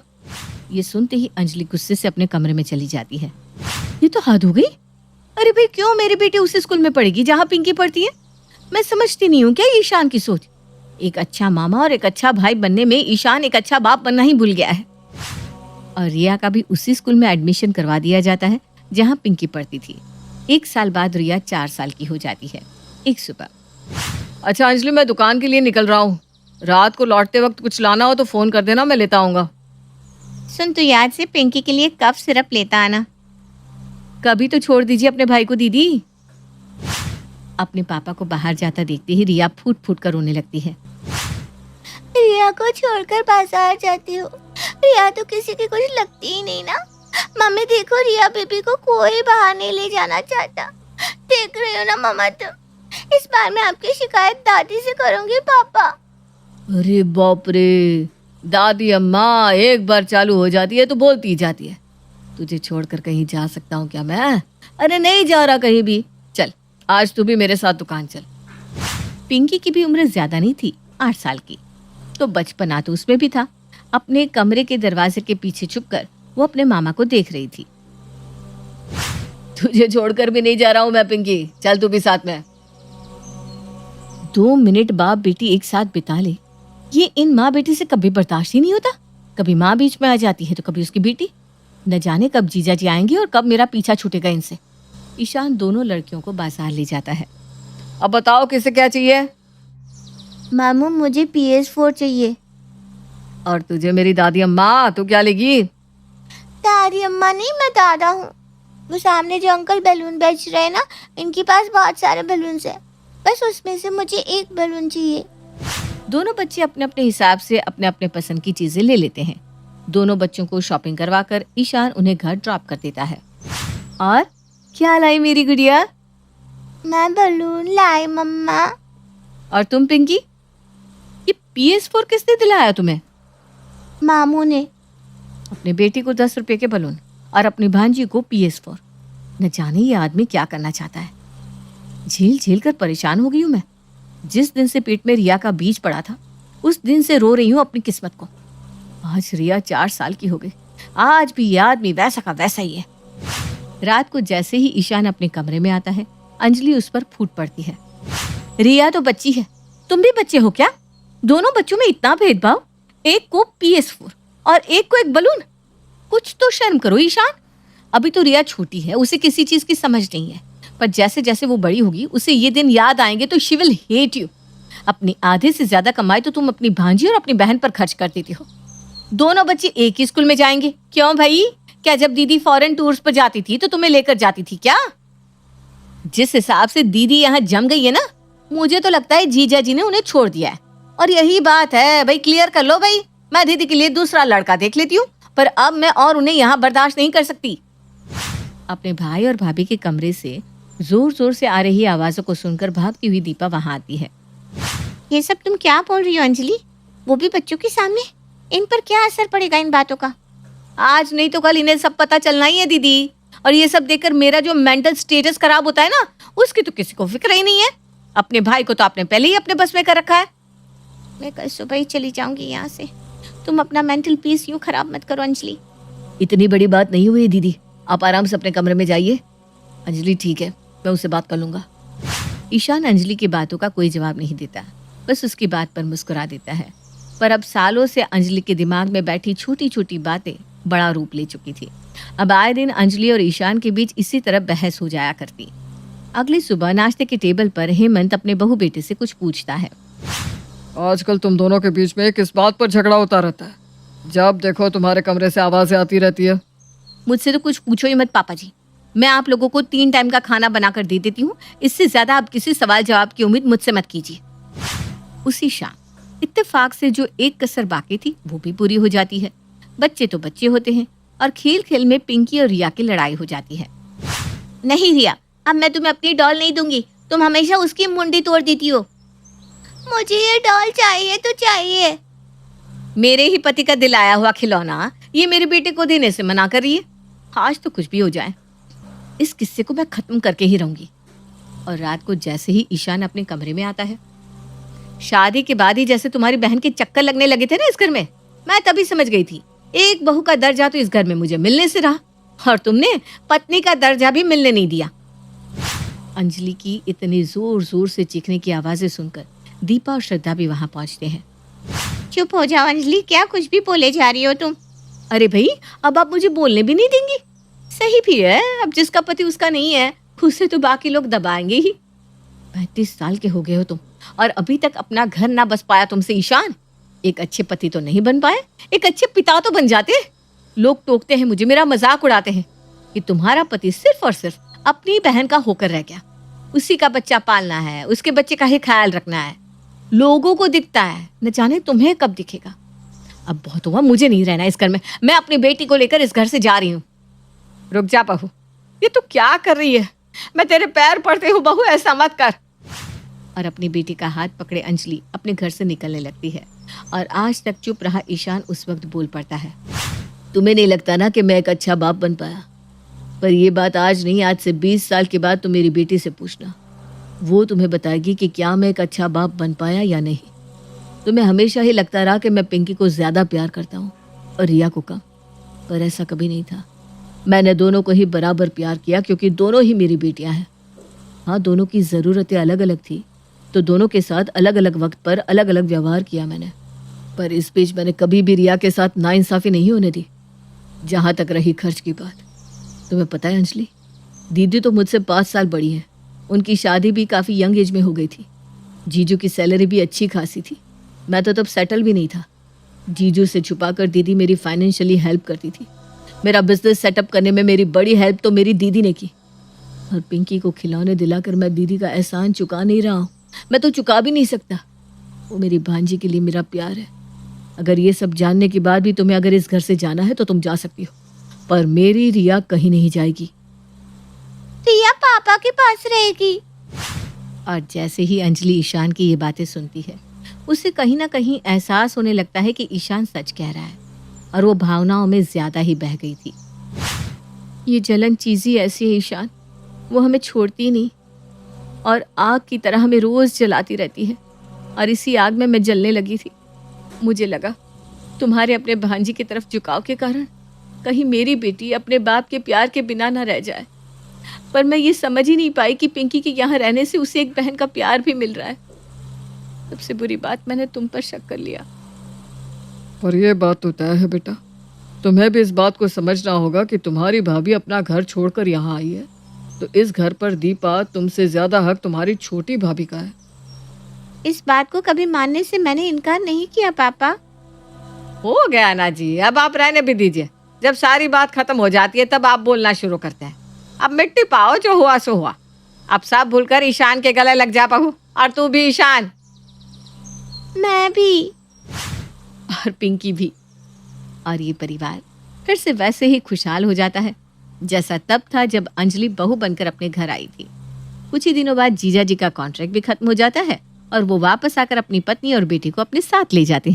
ये सुनते ही अंजलि गुस्से से अपने कमरे में चली जाती है। ये तो हद हो गई। अरे भाई, क्यों मेरी बेटी उस स्कूल में पढ़ेगी जहाँ पिंकी पढ़ती है? मैं समझती नहीं हूँ क्या ईशान की सोच। एक अच्छा मामा और एक अच्छा भाई बनने में ईशान एक अच्छा बाप बनना ही भूल गया है। और रिया का भी उसी स्कूल में एडमिशन करवा दिया जाता है जहाँ पिंकी पढ़ती थी। 1 साल बाद रिया 4 साल की हो जाती है। एक सुबह, अच्छा अंजलि, मैं दुकान के लिए निकल रहा हूँ। रात को लौटते वक्त कुछ लाना हो तो फ़ोन कर देना, मैं लेता आऊँगा। सुन, तू याद से पिंकी के लिए कफ सिरप लेता आना। कभी तो छोड़ दीजिए अपने भाई को दीदी। अपने पापा को बाहर जाता देखते ही रिया फूट फूट कर रोने लगती है। रिया को छोड़कर बाजार जाती हो। रिया तो किसी की कुछ लगती ही नहीं ना। मम्मी देखो, रिया बेबी को कोई बाहर नहीं ले जाना चाहता। देख रही हो ना मम्मा, तुम। इस बार मैं आपकी शिकायत दादी से करूंगी पापा। अरे बाप रे, दादी अम्मा एक बार चालू हो जाती है तो बोलती ही जाती है। तुझे छोड़कर कहीं जा सकता हूँ क्या मैं? अरे नहीं जा रहा कहीं भी। चल आज तू भी मेरे साथ दुकान चल। पिंकी की भी उम्र ज्यादा नहीं थी, 8 साल की, तो बचपना तो उसमें भी था। अपने कमरे के दरवाजे के पीछे छुपकर वो अपने मामा को देख रही थी। तुझे छोड़कर भी नहीं जा रहा हूँ मैं पिंकी, चल तू भी साथ में। 2 मिनट बाप बेटी एक साथ बिता ले, ये इन माँ बेटी से कभी बर्दाश्त ही नहीं होता। कभी माँ बीच में आ जाती है तो कभी उसकी बेटी। न जाने कब जीजा जी आएंगे और कब मेरा पीछा छूटेगा इनसे। ईशान दोनों लड़कियों को बाजार ले जाता है। अब बताओ किसे क्या चाहिए? मामू, मुझे PS4 चाहिए। और तुझे मेरी दादी अम्मा, तू क्या लेगी? दादी अम्मा नहीं, मैं दादा हूँ। वो सामने जो अंकल बैलून बेच रहे हैं ना, इनके पास बहुत सारे बैलून्स हैं। बस उसमें से मुझे एक बैलून चाहिए। दोनों बच्चे अपने अपने हिसाब से अपने अपने पसंद की चीजें ले लेते हैं। दोनों बच्चों को शॉपिंग करवाकर ईशान उन्हें घर ड्रॉप कर देता है। और क्या लाई मेरी गुड़िया? मैं बैलून लाई मम्मा। और तुम पिंकी, ये PS4 किसने दिलाया तुम्हें? मामू ने। अपने बेटी को 10 रुपए के बलून और अपनी भांजी को PS4। न जाने ये आदमी क्या करना चाहता है। झेल झेल कर परेशान हो गई हूँ मैं। जिस दिन से पेट में रिया का बीज पड़ा था उस दिन से रो रही हूँ अपनी किस्मत को। आज रिया 4 साल की हो गई, आज भी ये आदमी वैसा का वैसा ही है। रात को जैसे ही ईशान अपने कमरे में आता है अंजलि उस पर फूट पड़ती है। रिया तो बच्ची है, तुम भी बच्चे हो क्या? दोनों बच्चों में इतना भेदभाव, एक को PS4 और एक को एक बलून। कुछ तो शर्म करो ईशान। अभी तो रिया छोटी है, उसे किसी चीज की समझ नहीं है, पर जैसे जैसे वो बड़ी होगी उसे ये दिन याद आएंगे तो शी विल हेट यू। अपनी आधे से ज्यादा कमाई तो तुम अपनी भांजी और अपनी बहन पर खर्च कर देती हो। दोनों बच्चे एक ही स्कूल में जाएंगे। क्यों भाई, क्या जब दीदी फॉरेन टूर्स पर जाती थी तो तुम्हें लेकर जाती थी क्या? जिस हिसाब से दीदी यहाँ जम गई है ना, मुझे तो लगता है जीजा जी ने उन्हें छोड़ दिया है। और यही बात है भाई, क्लियर कर लो भाई। मैं दीदी के लिए दूसरा लड़का देख लेती हूँ, पर अब मैं और उन्हें यहाँ बर्दाश्त नहीं कर सकती। अपने भाई और भाभी के कमरे से जोर जोर से आ रही आवाजों को सुनकर भागती हुई दीपा वहां आती है। ये सब तुम क्या बोल रही हो अंजलि? वो भी बच्चों के सामने? इन पर क्या असर पड़ेगा इन बातों का? आज नहीं तो कल इन्हें सब पता चलना ही है दीदी। और ये सब देखकर मेरा जो मेंटल स्टेटस खराब होता है ना, उसकी तो किसी को फिक्र ही नहीं है। अपने भाई को तो आपने पहले ही अपने बस में कर रखा है। मैं कल सुबह ही चली जाऊंगी यहाँ से। तुम अपना मेंटल पीस यूं खराब मत करो अंजलि। इतनी बड़ी बात नहीं हुई दीदी, आप आराम से अपने कमरे में जाइए। अंजलि ठीक है, मैं उससे बात कर लूंगा। ईशान अंजलि की बातों का कोई जवाब नहीं देता, बस उसकी बात पर मुस्कुरा देता है। पर अब सालों से अंजलि के दिमाग में बैठी छोटी छोटी बातें बड़ा रूप ले चुकी थी। अब आए दिन अंजलि और ईशान के बीच इसी तरह बहस हो जाया करती। अगली सुबह नाश्ते के टेबल पर हेमंत अपने बहू बेटे से कुछ पूछता है। आजकल तुम दोनों के बीच में किस बात पर झगड़ा होता रहता है? जब देखो तुम्हारे कमरे से आवाजें आती रहती है। मुझसे तो कुछ पूछो ही मत पापा जी। मैं आप लोगों को 3 टाइम का खाना बनाकर दे देती हूँ। इससे ज्यादा आप किसी सवाल जवाब की उम्मीद मुझसे मत कीजिए। उसी शाम इत्तेफाक से जो एक कसर बाकी थी वो भी पूरी हो जाती है। बच्चे तो बच्चे होते हैं और खेल खेल में पिंकी और रिया की लड़ाई हो जाती है। नहीं रिया, अब मैं तुम्हें अपनी डॉल नहीं दूंगी। तुम हमेशा उसकी मुंडी तोड़ देती हो। मुझे ये डॉल चाहिए तो चाहिए। मेरे ही पति का दिलाया हुआ खिलौना ये मेरे बेटे को देने से मना कर रही है। आज तो कुछ भी हो जाए, इस किस्से को मैं खत्म करके ही रहूंगी। और रात को जैसे ही ईशान अपने कमरे में आता है, शादी के बाद ही जैसे तुम्हारी बहन के चक्कर लगने लगे थे ना इस घर में, मैं तभी समझ गई थी एक बहू का दर्जा तो इस घर में मुझे मिलने से रहा, और तुमने पत्नी का दर्जा भी मिलने नहीं दिया। अंजलि की इतनी जोर जोर से चीखने की आवाजें सुनकर दीपा और श्रद्धा भी वहां पहुंचते हैं। चुप हो जाओ अंजलि, क्या कुछ भी बोले जा रही हो तुम। अरे भाई, अब आप मुझे बोलने भी नहीं देंगी? सही भी है, अब जिसका पति उसका नहीं है उसे तो बाकी लोग दबाएंगे ही। 35 साल के हो गए हो तुम और अभी तक अपना घर ना बस पाया तुमसे ईशान। एक अच्छे पति तो नहीं बन पाए, एक अच्छे पिता तो बन जाते। लोग टोकते हैं मुझे, मेरा मजाक उड़ाते हैं कि तुम्हारा पति सिर्फ और सिर्फ अपनी बहन का होकर रह गया। उसी का बच्चा पालना है, उसके बच्चे का ही ख्याल रखना है। लोगों को दिखता है, न जाने तुम्हें कब दिखेगा। अब बहुत हुआ, मुझे नहीं रहना इस घर में। मैं अपनी बेटी को लेकर इस घर से जा रही हूँ। रुक जा बहू, ये तू क्या कर रही है? मैं तेरे पैर पड़ती हूँ बहू, ऐसा मत कर। और अपनी बेटी का हाथ पकड़े अंजलि अपने घर से निकलने लगती है। और आज तक चुप रहा ईशान उस वक्त बोल पड़ता है। तुम्हें नहीं लगता ना कि मैं एक अच्छा बाप बन पाया? पर ये बात आज नहीं, आज से 20 साल के बाद तुम मेरी बेटी से पूछना, वो तुम्हें बताएगी कि क्या मैं एक अच्छा बाप बन पाया या नहीं। तुम्हें हमेशा ही लगता रहा कि मैं पिंकी को ज्यादा प्यार करता हूँ और रिया को कम, पर ऐसा कभी नहीं था। मैंने दोनों को ही बराबर प्यार किया क्योंकि दोनों ही मेरी बेटियां हैं। हाँ, दोनों की ज़रूरतें अलग अलग थी तो दोनों के साथ अलग अलग वक्त पर अलग अलग व्यवहार किया मैंने। पर इस बीच मैंने कभी भी रिया के साथ नाइंसाफ़ी नहीं होने दी। जहाँ तक रही खर्च की बात, तुम्हें पता है अंजलि, दीदी तो मुझसे 5 साल बड़ी है। उनकी शादी भी काफ़ी यंग एज में हो गई थी। जीजू की सैलरी भी अच्छी खासी थी। मैं तो तब सेटल भी नहीं था। जीजू से छुपाकर दीदी मेरी फाइनेंशियली हेल्प करती थी। मेरा बिजनेस सेटअप करने में मेरी बड़ी हेल्प तो मेरी दीदी ने की। और पिंकी को खिलौने दिलाकर मैं दीदी का एहसान चुका नहीं रहा हूँ। मैं तो चुका भी नहीं सकता। वो मेरी भांजी के लिए मेरा प्यार है। अगर ये सब जानने के बाद भी तुम्हें अगर इस घर से जाना है तो तुम जा सकती हो, पर मेरी रिया कहीं नहीं जाएगी। रिया पापा के पास रहेगी। और जैसे ही अंजलि ईशान की ये बातें सुनती है, उसे कहीं ना कहीं एहसास होने लगता है कि ईशान सच कह रहा है। और वो भावनाओं में ज्यादा ही बह गई थी। ये जलन चीज ही ऐसी है ईशान, वो हमें छोड़ती नहीं और आग की तरह हमें रोज जलाती रहती है। और इसी आग में मैं जलने लगी थी। मुझे लगा तुम्हारे अपने भांजी की तरफ झुकाव के कारण कहीं मेरी बेटी अपने बाप के प्यार के बिना ना रह जाए। पर मैं ये समझ ही नहीं पाई कि पिंकी के यहाँ रहने से उसे एक बहन का प्यार भी मिल रहा है। सबसे बुरी बात, मैंने तुम पर शक कर लिया। और ये बात तो तय है बेटा, तुम्हें भी इस बात को समझना होगा कि तुम्हारी भाभी अपना घर छोड़कर यहाँ आई है, तो इस घर पर दीपा तुमसे ज्यादा हक तुम्हारी छोटी भाभी का है। इस बात को कभी मानने से मैंने इनकार नहीं किया पापा। हो गया ना जी, अब आप रहने भी दीजिए। जब सारी बात खत्म हो जाती है तब आप बोलना शुरू करते हैं। अब मिट्टी पाओ, जो हुआ सो हुआ। अब सब भूलकर ईशान के गले लग जा बहू, और तू भी ईशान। मैं भी। और पिंकी भी। और ये परिवार फिर से वैसे ही खुशहाल हो जाता है जैसा तब था जब अंजलि बहू बनकर अपने घर आई थी। कुछ ही दिनों बाद जीजा जी का कॉन्ट्रैक्ट भी खत्म हो जाता है और वो वापस आकर अपनी पत्नी और बेटी को अपने साथ ले जाते हैं।